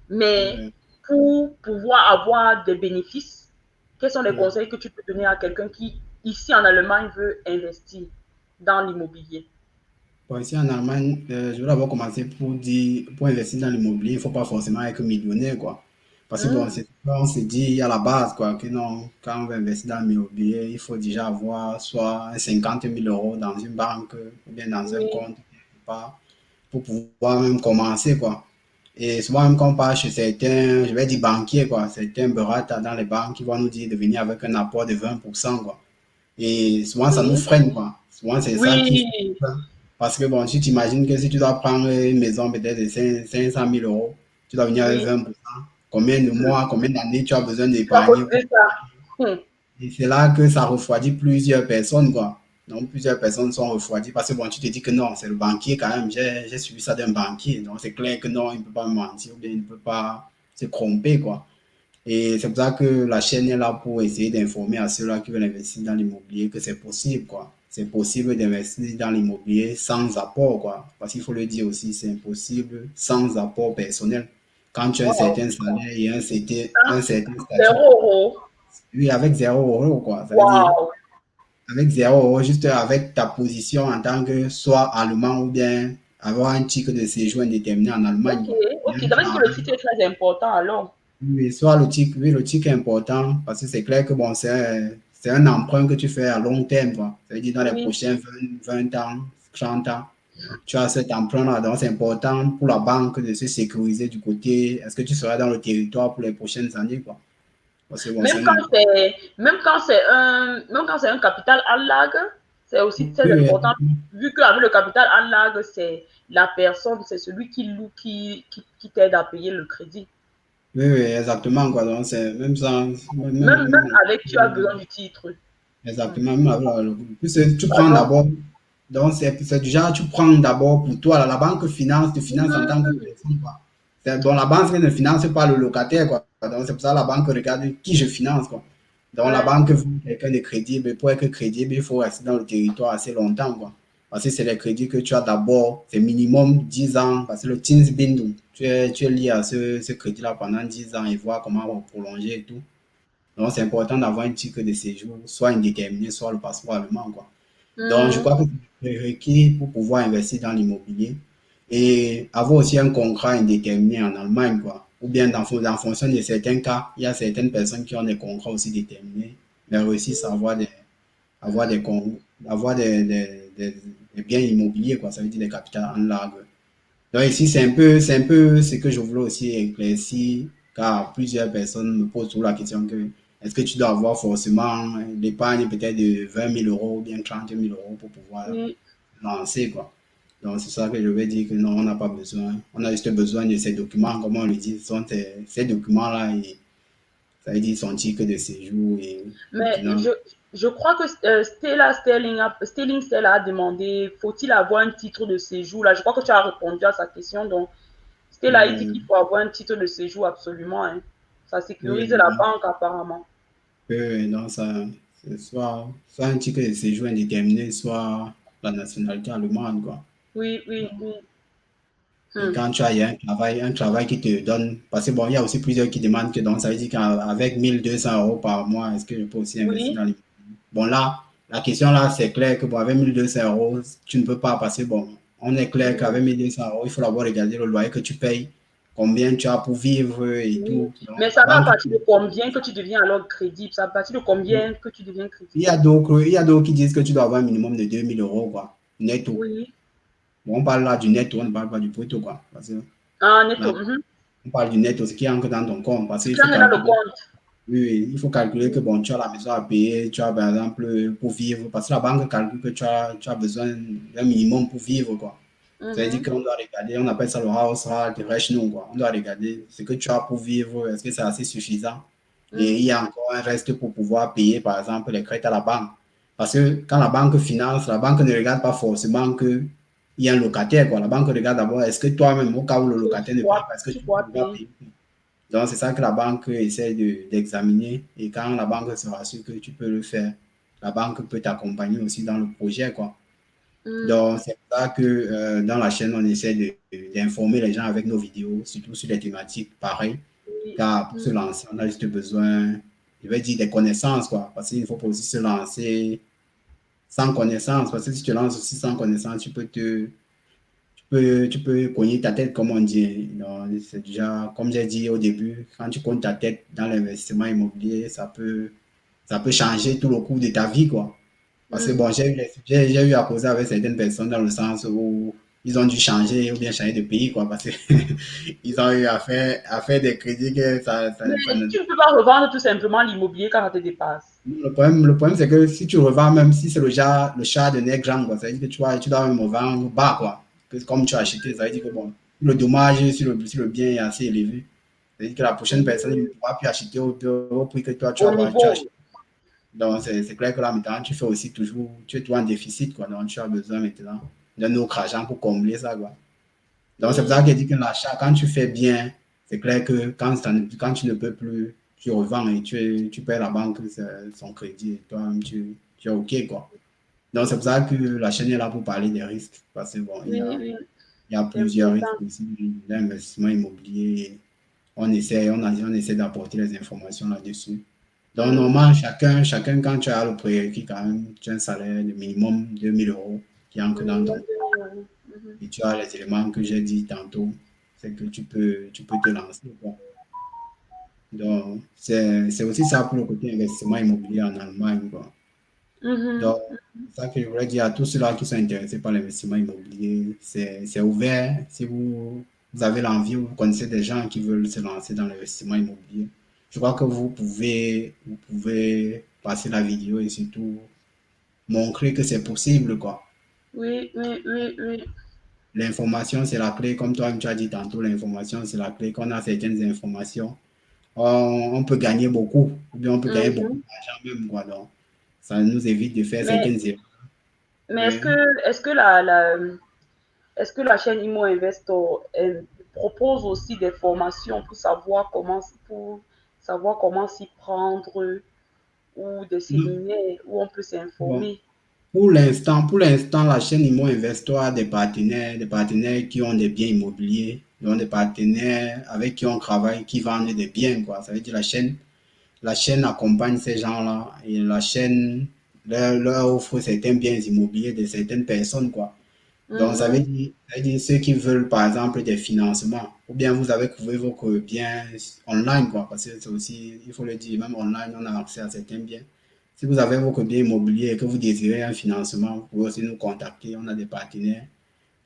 mais Oui. pour pouvoir avoir des bénéfices. Quels sont les Oui. conseils que tu peux donner à quelqu'un qui, ici en Allemagne, veut investir dans l'immobilier? Bon, ici en Allemagne, je vais d'abord commencer pour dire, pour investir dans l'immobilier, il ne faut pas forcément être millionnaire, quoi. Parce que bon, Mmh. c'est on se dit à la base, quoi, que non, quand on veut investir dans l'immobilier, il faut déjà avoir soit 50 000 euros dans une banque ou bien dans un Oui, compte quelque part pour pouvoir même commencer, quoi. Et souvent, même quand on part chez certains, je vais dire banquiers, quoi, certains berater dans les banques, ils vont nous dire de venir avec un apport de 20%, quoi. Et souvent, ça nous oui, freine, quoi. Souvent, c'est ça qui oui, freine. Parce que, bon, si tu imagines que si tu dois prendre une maison peut-être de 500 000 euros, tu dois venir avec oui. 20%. Combien de mois, combien d'années tu as besoin Tu vas d'épargner pour. cotiser ça. Mmh. Et c'est là que ça refroidit plusieurs personnes, quoi. Donc, plusieurs personnes sont refroidies parce que, bon, tu te dis que non, c'est le banquier quand même. J'ai suivi ça d'un banquier. Donc, c'est clair que non, il ne peut pas me mentir ou bien il ne peut pas se tromper, quoi. Et c'est pour ça que la chaîne est là pour essayer d'informer à ceux-là qui veulent investir dans l'immobilier que c'est possible, quoi. C'est possible d'investir dans l'immobilier sans apport, quoi. Parce qu'il faut le dire aussi, c'est impossible sans apport personnel. Quand tu as un Wow. certain salaire et un certain statut, 0 €. oui, avec 0 euros, quoi. Ça veut dire, Wow. avec 0 €, juste avec ta position en tant que soit allemand ou bien avoir un titre de séjour indéterminé en Allemagne, Ok, quoi. ok. Bien Ça veut dire que le changer. titre est très important alors. Oui, soit le titre, oui, le titre est important parce que c'est clair que bon, c'est un emprunt que tu fais à long terme, quoi. Ça veut dire dans les Oui. prochains 20 ans, 30 ans, tu as cet emprunt-là. Donc, c'est important pour la banque de se sécuriser du côté, est-ce que tu seras dans le territoire pour les prochaines années, quoi. Parce que bon, c'est Même un quand emprunt. c'est même quand c'est un capital en lag, c'est aussi Oui, très important oui, vu qu'avec le capital en lag, c'est la personne, c'est celui qui loue qui t'aide à payer le crédit. oui, oui, exactement, quoi. Donc, c'est même ça, Même avec, tu as besoin du titre. Hmm. exactement, même puisque tu prends Pardon? d'abord, donc c'est du genre, tu prends d'abord pour toi, là, la banque finance, te finance en tant que Hmm. personne, quoi. Bon, la banque ne finance pas le locataire, quoi. Donc, c'est pour ça que la banque regarde qui je finance, quoi. Donc, la Ouais. banque veut quelqu'un de crédible. Pour être crédible, il faut rester dans le territoire assez longtemps, quoi. Parce que c'est les crédits que tu as d'abord, c'est minimum 10 ans, parce que le Tinsbindung, tu es lié à ce crédit-là pendant 10 ans et voir comment on va prolonger et tout. Donc, c'est important d'avoir un titre de séjour, soit indéterminé, soit le passeport allemand, quoi. Donc, je Hmm. crois que c'est requis pour pouvoir investir dans l'immobilier et avoir aussi un contrat indéterminé en Allemagne, quoi. Ou bien en fonction de certains cas, il y a certaines personnes qui ont des contrats aussi déterminés, mais réussissent à avoir des, avoir des biens immobiliers, quoi. Ça veut dire des capitales en large. Donc ici, c'est un peu ce que je voulais aussi éclaircir, car plusieurs personnes me posent toujours la question que est-ce que tu dois avoir forcément l'épargne peut-être de 20 000 € ou bien 30 000 € pour pouvoir Oui. lancer, quoi. Donc c'est ça que je vais dire que non, on n'a pas besoin. On a juste besoin de ces documents, comme on le dit, sont ces documents-là, et ça veut dire son titre de séjour et Mais maintenant. je crois que Sterling Stella a demandé, faut-il avoir un titre de séjour là? Je crois que tu as répondu à sa question. Donc, Stella a dit euh, qu'il faut avoir un titre de séjour absolument, hein. Ça sécurise la oui, banque apparemment. donc ça, c'est soit un titre de séjour indéterminé, soit la nationalité allemande, quoi. Oui, oui, oui. Et Hmm. quand tu as il y a un travail qui te donne, parce que bon, il y a aussi plusieurs qui demandent que donc ça veut dire qu'avec 1 200 € par mois, est-ce que je peux aussi investir Oui, dans les. Bon, là, la question là, c'est clair que bon, avec 1 200 €, tu ne peux pas passer. Bon, on est clair oui, qu'avec 1 200 €, il faut d'abord regarder le loyer que tu payes, combien tu as pour vivre et oui. tout. Donc, Mais ça la va à banque, partir de combien que tu deviens alors crédible? Ça va à partir de combien que tu deviens crédible? il y a d'autres qui disent que tu dois avoir un minimum de 2 000 €, quoi, netto. Oui. Bon, on parle là du netto, on ne parle pas du brutto, quoi. Parce que Ah, netto. là, on parle du netto, ce qui entre dans ton compte, parce Ce qu'il qui faut en est dans le calculer. compte. Oui, oui, il faut calculer que bon, tu as la maison à payer, tu as par exemple pour vivre, parce que la banque calcule que tu as besoin d'un minimum pour vivre, quoi. Ça veut dire Mhm. qu'on doit regarder, on appelle ça le household ratio, quoi. On doit regarder ce que tu as pour vivre, est-ce que c'est assez suffisant? Et il Mhm. y a encore un reste pour pouvoir payer, par exemple, les crédits à la banque. Parce que quand la banque finance, la banque ne regarde pas forcément que il y a un locataire, quoi. La banque regarde d'abord, est-ce que toi-même, au cas où le locataire ne paye pas, est-ce que Tu tu peux pourras pouvoir payer. payer? Donc, c'est ça que la banque essaie d'examiner. Et quand la banque se rassure que tu peux le faire, la banque peut t'accompagner aussi dans le projet, quoi. Mhm. Donc, c'est pour ça que dans la chaîne, on essaie d'informer les gens avec nos vidéos, surtout sur les thématiques pareilles. Oui. Car pour se Mhm. lancer, on a juste besoin, je vais dire, des connaissances, quoi. Parce qu'il ne faut pas aussi se lancer sans connaissance. Parce que si tu te lances aussi sans connaissance, tu peux cogner ta tête, comme on dit. Donc, c'est déjà, comme j'ai dit au début, quand tu cognes ta tête dans l'investissement immobilier, ça peut changer tout le cours de ta vie, quoi. Parce que Mhm. bon, j'ai eu à causer avec certaines personnes dans le sens où ils ont dû changer ou bien changer de pays, quoi, parce que ils ont eu à faire des crédits que Mais ça ne. tu ne peux pas revendre tout simplement l'immobilier quand ça te dépasse. Le problème c'est que si tu revends, même si c'est le chat de nez grand, quoi, ça veut dire que tu dois même revendre bas, quoi. Comme tu as acheté, ça veut dire que bon, le dommage sur le bien est assez élevé. Ça veut dire que la prochaine personne ne Mhm. pourra plus acheter au prix que toi Au tu as niveau. acheté. Donc, c'est clair que là, maintenant, tu fais aussi toujours, tu es toujours en déficit, quoi. Donc, tu as besoin maintenant d'un autre argent pour combler ça, quoi. Donc, c'est pour ça Mhm. qu'il dit que l'achat, quand tu fais bien, c'est clair que quand tu ne peux plus, tu revends et tu payes la banque son crédit et toi-même, tu es OK, quoi. Donc, c'est pour ça que la chaîne est là pour parler des risques. Parce que, bon, Oui, oui, il y a c'est plusieurs risques important. aussi d'investissement immobilier. On essaie d'apporter les informations là-dessus. Donc, normalement, chacun, quand tu as le prérequis, quand même, tu as un salaire de minimum 2 000 € qui entre dans ton. Et tu as les éléments que j'ai dit tantôt, c'est que tu peux te lancer, quoi. Donc, c'est aussi ça pour le côté investissement immobilier en Allemagne, quoi. Mhm. Donc, c'est ça que je voulais dire à tous ceux-là qui sont intéressés par l'investissement immobilier, c'est ouvert. Si vous avez l'envie ou vous connaissez des gens qui veulent se lancer dans l'investissement immobilier, je crois que vous pouvez passer la vidéo et surtout montrer que c'est possible, quoi. Oui, oui, oui, oui. L'information, c'est la clé. Comme toi, tu as dit tantôt, l'information, c'est la clé. Quand on a certaines informations, on peut gagner beaucoup, ou bien on peut gagner beaucoup Mhm. d'argent même, quoi. Donc, ça nous évite de faire Mais, certaines erreurs. mais Oui. est-ce que la chaîne Imo Investor propose aussi des formations pour savoir comment s'y prendre ou des séminaires où on peut Bon, s'informer? pour l'instant, la chaîne Imo Investor a des partenaires qui ont des biens immobiliers, donc des partenaires avec qui on travaille, qui vendent des biens, quoi. Ça veut dire la chaîne accompagne ces gens-là et la chaîne leur offre certains biens immobiliers de certaines personnes, quoi. Donc, Mhm, ça veut dire ceux qui veulent, par exemple, des financements, ou bien vous avez trouvé vos biens online, quoi, parce que c'est aussi, il faut le dire, même online, on a accès à certains biens. Si vous avez vos biens immobiliers et que vous désirez un financement, vous pouvez aussi nous contacter. On a des partenaires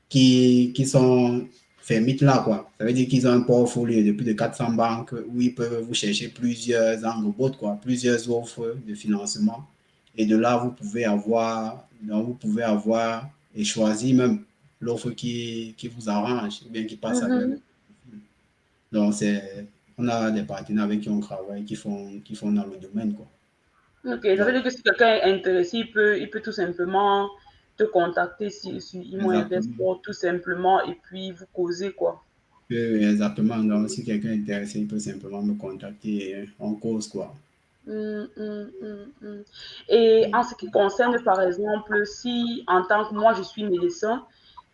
qui sont fermites là, quoi. Ça veut dire qu'ils ont un portfolio de plus de 400 banques où ils peuvent vous chercher plusieurs angles, quoi, plusieurs offres de financement. Et de là, vous pouvez avoir et choisir même l'offre qui vous arrange ou bien qui passe avec mhm. vous. Donc, on a des partenaires avec qui on travaille qui font dans le domaine, quoi. Ok, ça veut Donc, dire que si quelqu'un est intéressé, il peut tout simplement te contacter sur Imo exactement. Investor, tout simplement, et puis vous causer quoi. Exactement. Donc, si quelqu'un est intéressé, il peut simplement me contacter et on cause, quoi. Et en ce qui concerne, par exemple, si en tant que moi, je suis médecin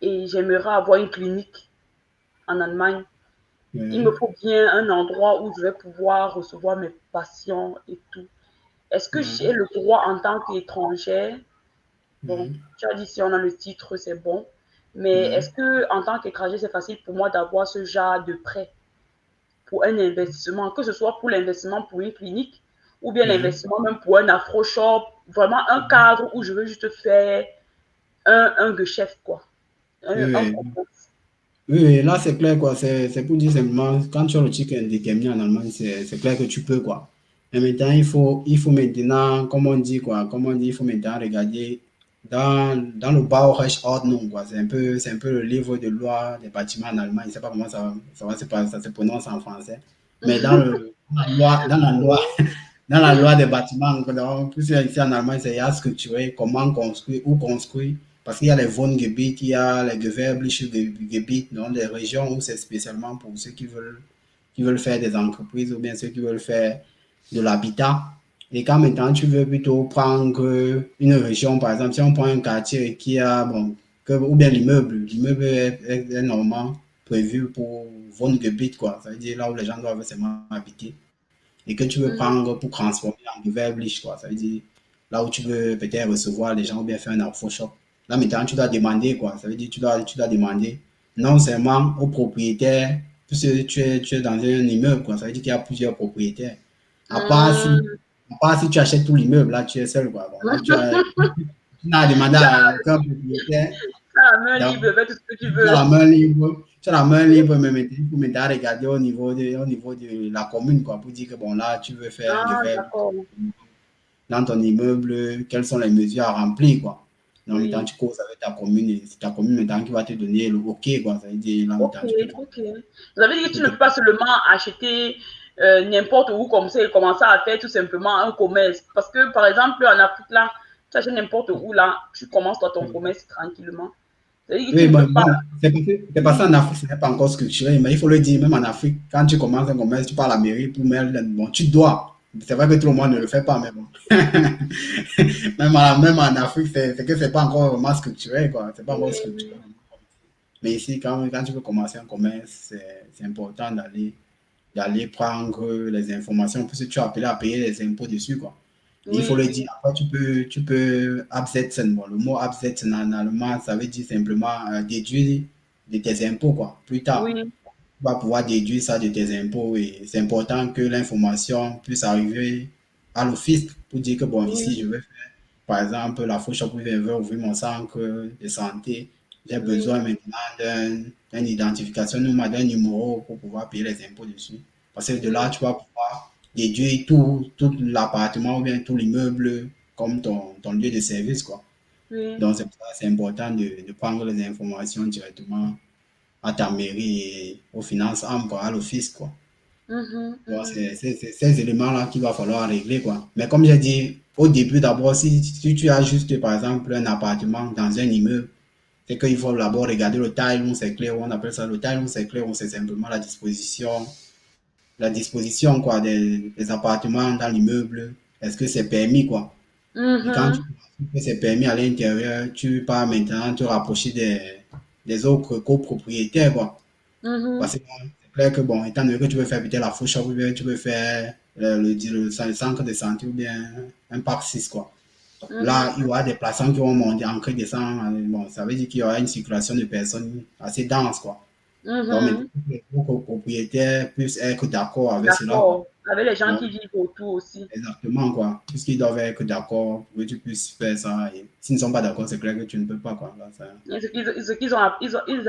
et j'aimerais avoir une clinique en Allemagne, il me Oui, faut bien un endroit où je vais pouvoir recevoir mes patients et tout. Est-ce que j'ai oui, le droit en tant qu'étranger? Bon, oui, tu as dit si on a le titre, c'est bon. Mais oui, est-ce que en tant qu'étranger, c'est facile pour moi d'avoir ce genre de prêt pour un investissement, que ce soit pour l'investissement pour une clinique ou bien oui, l'investissement même pour un afro-shop, vraiment un cadre où je veux juste faire un chef, quoi. oui, Un oui. commerce. Oui, oui, là c'est clair quoi, c'est pour dire simplement, quand tu as le titre indéterminé en Allemagne, c'est clair que tu peux quoi. Mais maintenant, il faut maintenant, comme on dit quoi, comme on dit, il faut maintenant regarder dans le Baurechtsordnung quoi, c'est un peu le livre de loi des bâtiments en Allemagne, je ne sais pas comment ça se prononce en français, mais dans la loi des bâtiments, donc, plus ici en Allemagne, c'est ja structuré, comment construire, où construire, parce qu'il y a les Wohngebiet, il y a les gewerbliche Gebiet, donc les régions où c'est spécialement pour ceux qui veulent faire des entreprises ou bien ceux qui veulent faire de l'habitat. Et quand maintenant tu veux plutôt prendre une région, par exemple, si on prend un quartier qui a, bon, ou bien l'immeuble est normalement prévu pour Wohngebiet, quoi. Ça veut dire là où les gens doivent seulement habiter et que tu veux Mhm, prendre pour transformer en gewerblich, quoi. Ça veut dire là où tu veux peut-être recevoir les gens ou bien faire un shop. Là, maintenant, tu dois demander, quoi. Ça veut dire tu dois demander non seulement au propriétaire, puisque tu es dans un immeuble, quoi. Ça veut dire qu'il y a plusieurs propriétaires. À part si, mhm. à part si tu achètes tout l'immeuble, là, tu es seul, quoi. Bon, là, tu n'as demandé Tu à aucun propriétaire. as la main Donc, libre, fais tout ce que tu tu as veux. la main libre, mais maintenant, il faut maintenant regarder au niveau de la commune, quoi, pour dire que bon, là, tu veux faire un Ah, level d'accord. dans ton immeuble, quelles sont les mesures à remplir, quoi. Donc, maintenant, Oui. tu causes avec ta commune et c'est ta commune maintenant qui va te donner le OK, quoi. Ça veut dire, là, Ok, maintenant, tu peux, ok. Vous avez dit tu que tu peux ne te. peux pas seulement acheter n'importe où comme ça et commencer à faire tout simplement un commerce. Parce que, par exemple, en Afrique, là, tu achètes n'importe où, là, tu commences toi ton commerce tranquillement. Ça veut dire que tu Oui, ne peux pas. bon, c'est passé en Afrique, ce n'est pas encore structuré, mais il faut le dire, même en Afrique, quand tu commences un commerce, tu pars à la mairie pour mettre, bon, tu dois. C'est vrai que tout le monde ne le fait pas, mais bon. Même en Afrique, c'est que c'est pas encore vraiment structuré, quoi. C'est pas encore Oui, structuré. oui. Mais ici, quand tu veux commencer un commerce, c'est important d'aller prendre les informations, parce que tu es appelé à payer les impôts dessus, quoi. Et il faut Oui, le oui, dire. Après, tu peux absetzen. Bon, le mot absetzen en allemand, ça veut dire simplement déduire de tes impôts, quoi. Plus tard, oui, tu vas pouvoir déduire ça de tes impôts et c'est important que l'information puisse arriver à l'office pour dire que, bon, ici, oui, je vais faire, par exemple, la fauche privé veut ouvrir mon centre de santé. J'ai besoin oui, maintenant d'une identification, d'un numéro pour pouvoir payer les impôts dessus. Parce que de là, oui, tu vas pouvoir déduire tout l'appartement ou bien tout l'immeuble comme ton lieu de service, quoi. oui. Donc, c'est pour ça que c'est important de prendre les informations directement à ta mairie et aux finances ambre, à l'office, quoi. Mhm, Donc, mhm. c'est ces éléments-là qu'il va falloir régler, quoi. Mais comme j'ai dit, au début, d'abord, si tu as juste, par exemple, un appartement dans un immeuble, c'est qu'il faut d'abord regarder le taille, c'est clair, on appelle ça le taille, c'est clair, c'est simplement la disposition, quoi, des appartements dans l'immeuble. Est-ce que c'est permis, quoi? Et quand tu Mhm, vois que c'est permis à l'intérieur, tu pars maintenant te rapprocher des autres copropriétaires, quoi. mhm, Parce que bon, c'est clair que, bon, étant donné que tu veux faire peut-être la fourche, ou bien tu veux faire le centre de santé ou bien un parc 6 quoi. mhm, Là, il y aura des passants qui vont monter en cri descendre. Bon, ça veut dire qu'il y aura une circulation de personnes assez dense, quoi. Donc, maintenant, mhm. les copropriétaires puissent être d'accord avec cela, quoi. D'accord. Avec les gens Donc, qui vivent autour aussi. exactement, quoi. Puisqu'ils doivent être d'accord pour que tu puisses faire ça. Et s'ils ne sont pas d'accord, c'est clair que tu ne peux pas, quoi. Là, ça... Et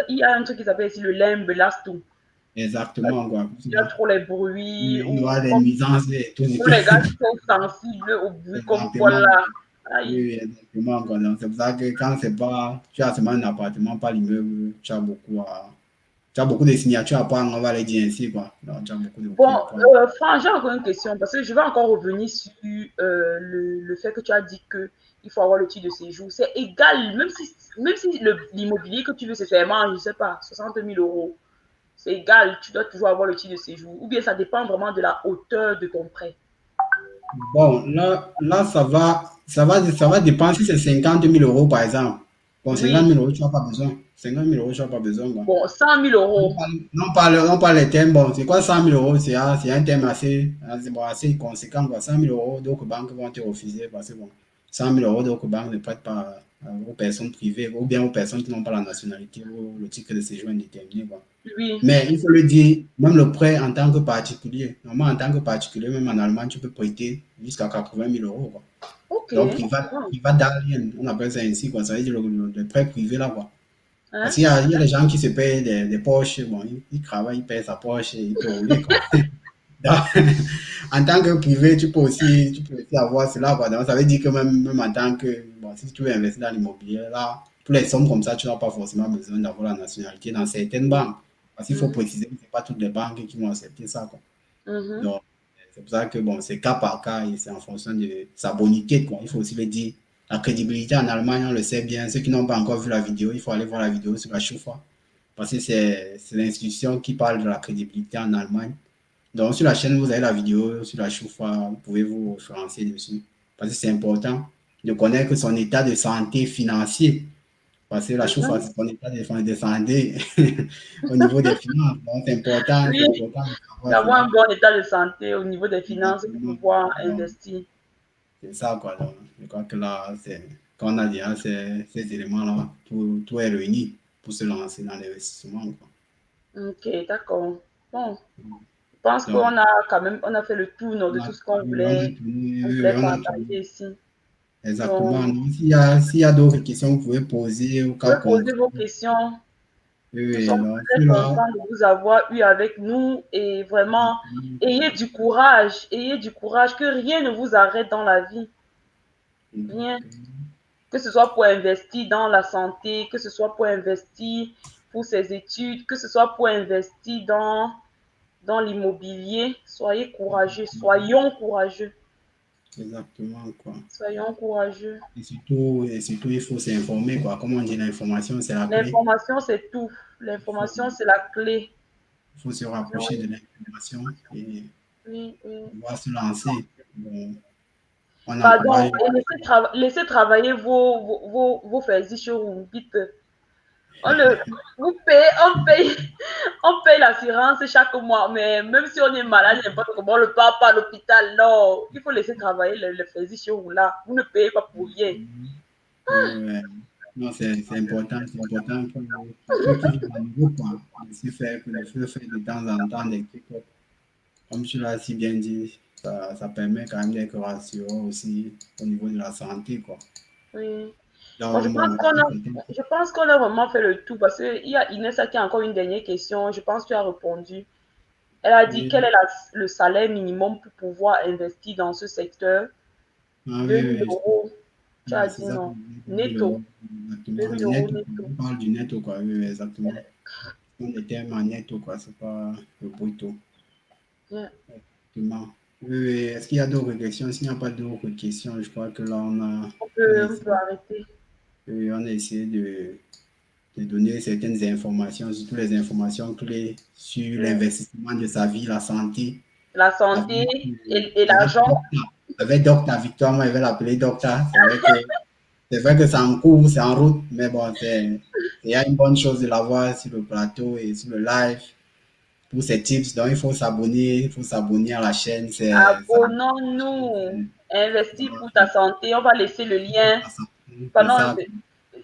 il y a un truc qui s'appelle ici le limbelastum. Exactement, quoi. Il y a trop les bruits Il y ou aura des comme nuisances et tout. pour les gars qui sont sensibles au bruit, comme Exactement. voilà. Oui, Aïe. oui, exactement, quoi. Donc, c'est pour ça que quand c'est pas, tu as seulement un appartement, pas l'immeuble, tu as beaucoup de signatures à prendre, on va les dire ainsi, quoi. Donc, tu as beaucoup de Bon, papiers à prendre. Franck, j'ai encore une question parce que je vais encore revenir sur le fait que tu as dit que il faut avoir le titre de séjour. C'est égal, même si l'immobilier que tu veux, c'est seulement, je ne sais pas, 60 000 euros. C'est égal, tu dois toujours avoir le titre de séjour. Ou bien ça dépend vraiment de la hauteur de ton prêt. Bon, là, ça va dépendre si c'est 50 000 euros, par exemple. Bon, cinquante Oui, mille euros, tu n'as pas besoin. 50 000 euros, tu n'as pas besoin, quoi. bon, 100 000 euros. On parle des thèmes, bon, c'est quoi 100 000 euros? C'est un thème assez conséquent, quoi. 100 000 euros, d'autres banques vont te refuser parce que, bon, 100 000 euros, d'autres banques ne prêtent pas aux personnes privées ou bien aux personnes qui n'ont pas la nationalité ou le titre de séjour indéterminé, quoi. Oui, Mais il faut le dire, même le prêt en tant que particulier, normalement, en tant que particulier, même en Allemagne, tu peux prêter jusqu'à 80 000 euros, quoi. ok. Donc, Bon, privat darlehen, on appelle ça ainsi, quoi. Ça veut dire le prêt privé, là, quoi. Parce hein? qu'il y a des gens qui se payent des Porsche, bon, ils travaillent, ils payent sa Porsche et ils peuvent rouler, quoi. Donc, en tant que privé, tu peux aussi avoir cela, quoi. Donc, ça veut dire que même en tant que, bon, si tu veux investir dans l'immobilier, là, pour les sommes comme ça, tu n'as pas forcément besoin d'avoir la nationalité dans certaines banques. Parce qu'il faut Mhm, préciser que ce n'est pas toutes les banques qui vont accepter ça, quoi. mhm. Donc, c'est pour ça que bon, c'est cas par cas et c'est en fonction de sa bonité, quoi. Il faut aussi le dire. La crédibilité en Allemagne, on le sait bien. Ceux qui n'ont pas encore vu la vidéo, il faut aller voir la vidéo sur la Schufa. Parce que c'est l'institution qui parle de la crédibilité en Allemagne. Donc, sur la chaîne, vous avez la vidéo sur la Schufa. Vous pouvez vous référencer dessus. Parce que c'est important de connaître son état de santé financier. Parce que la Schufa, Mhm. c'est son état de santé au niveau des finances. Donc, c'est Oui, important de savoir d'avoir un cela. bon état de santé au niveau des finances pour Exactement. pouvoir Donc, investir. c'est ça, quoi. Donc, je crois que là, quand on a déjà ces éléments-là, tout est réuni pour se lancer dans l'investissement, quoi. Ok, d'accord. Bon, je pense Donc, qu'on a quand même, on a fait le tour non, de tout ce on voulait on a tourné. partager ici. Exactement. Donc, Donc, s'il y a d'autres questions, vous pouvez poser au vous cas pouvez poser concret. vos questions. Oui, Nous oui, sommes donc, très contents de vous avoir eu avec nous et vraiment, exactement. ayez du courage, que rien ne vous arrête dans la vie. Rien. Exactement. Que ce soit pour investir dans la santé, que ce soit pour investir pour ses études, que ce soit pour investir dans l'immobilier. Soyez courageux, soyons courageux, Exactement, quoi. soyons courageux. Et surtout, il faut s'informer, quoi. Comme on dit, l'information, c'est la clé. L'information, c'est tout. Il faut, L'information, c'est la clé. il faut se rapprocher de Donc, l'information et oui, oui. pouvoir se lancer. Bon, on Pardon, encourage. et laissez travailler vos frères sur Rumbit. On le, vous payez, on paye l'assurance chaque mois, mais même si on est malade, n'importe comment, on ne part pas à l'hôpital. Non, il faut laisser travailler le physicien là. Vous ne payez pas pour rien. Ouais. Non, c'est important, c'est important pour ceux qui vivent en Europe, quoi, de se faire de temps en temps des check-ups. Comme tu l'as si bien dit, ça permet quand même d'être rassurant aussi au niveau de la santé, quoi. Oui. Bon, Donc, bon, je pense qu'on a vraiment fait le tout parce qu'il y a Inès qui a encore une dernière question. Je pense que tu as répondu. Elle a dit quel oui, est le salaire minimum pour pouvoir investir dans ce secteur? ah, oui, 2000 oui, euros. Tu as oui, c'est dit ça, non. 2000 Netto. euros, exactement. 2000 Le euros net, netto. on parle du net, quoi, oui, oui, exactement. On est tellement net, quoi, c'est pas le brutto. Yeah. Exactement. Oui, oui. Est-ce qu'il y a d'autres questions? S'il n'y a pas d'autres questions, je crois que là, On peut arrêter. on a essayé de donner certaines informations, surtout les informations clés sur Yeah. l'investissement de sa vie, la santé. La Avec, santé et avec, l'argent. Docteur Victoire, moi je vais l'appeler Docteur. C'est vrai que c'est en cours, c'est en route, mais bon, il y a une bonne chose de l'avoir sur le plateau et sur le live pour ces tips. Donc il faut s'abonner à la chaîne. Abonnons-nous. Investis pour ta santé. On va laisser le lien. C'est Pendant, ça,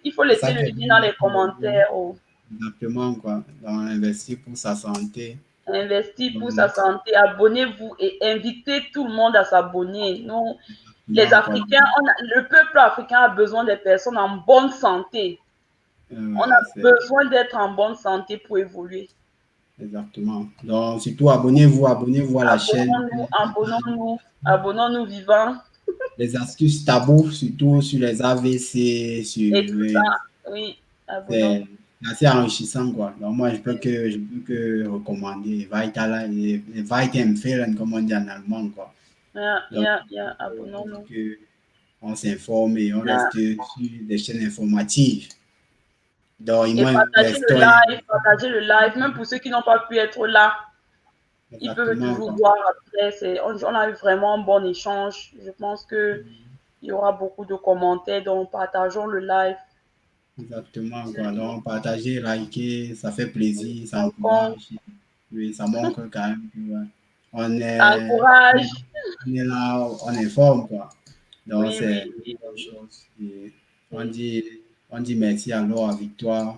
il faut c'est laisser ça le qui est lien dans bien. les commentaires. Oh. Exactement, quoi. Donc, investir pour sa santé. Investir pour sa Donc, santé. Abonnez-vous et invitez tout le monde à s'abonner. Nous, les exactement, quoi. Africains, le peuple africain a besoin des personnes en bonne santé. On a C'est besoin d'être en bonne santé pour évoluer. exactement. Donc, surtout, abonnez-vous à la chaîne. Abonnons-nous, abonnons-nous, abonnons-nous vivants Les astuces tabous, surtout sur les AVC, et tout ça. sur, Oui, c'est abonnons-nous. assez enrichissant, quoi. Donc, moi, je peux que recommander. Weiterempfehlen, comme on dit en allemand, quoi. Yeah, Donc, yeah, yeah, pour abonnons-nous. que on s'informe et on Yeah. reste sur des chaînes informatives. Donc, Et moi, investissons. partagez le live, même pour ceux qui n'ont pas pu être là, ils peuvent Exactement, toujours quoi. voir après. On a eu vraiment un bon échange. Je pense qu'il y aura beaucoup de commentaires, donc partageons le live. Exactement, quoi. Donc, partager, liker, ça fait plaisir, ça Ça compte, encourage. Oui, ça montre quand même que on ça est, encourage. on est là, on est forme, quoi. Donc, Oui, c'est oui, une oui, bonne chose. Et on oui. dit, on dit merci alors à Victoire,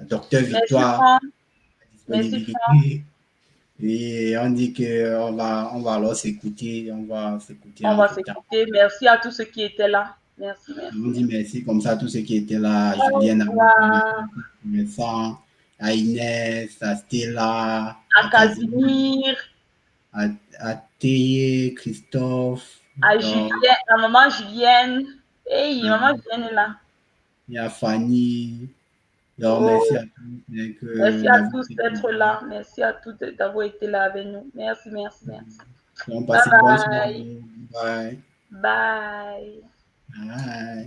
à Docteur Merci Victoire, Franck. Merci Franck. disponibilité. Et on dit on va alors s'écouter, on va s'écouter On va entre-temps. s'écouter. Merci à tous ceux qui étaient là. Merci, On merci. dit merci comme ça à tous ceux qui étaient là, à Au Julien, revoir. à Inès, à Stella, À à Casimir, Casimir, à, à Théé, Christophe, à donc, Julien, à maman Julienne. Hey, maman euh, Julienne est là. et à Fanny. Donc, merci Oh, à tous merci à d'avoir tous été d'être présents. là. Merci à tous d'avoir été là avec nous. Merci, merci, merci. Donc, Bye passez une bonne bye. soirée. Bye. Bye. Bye.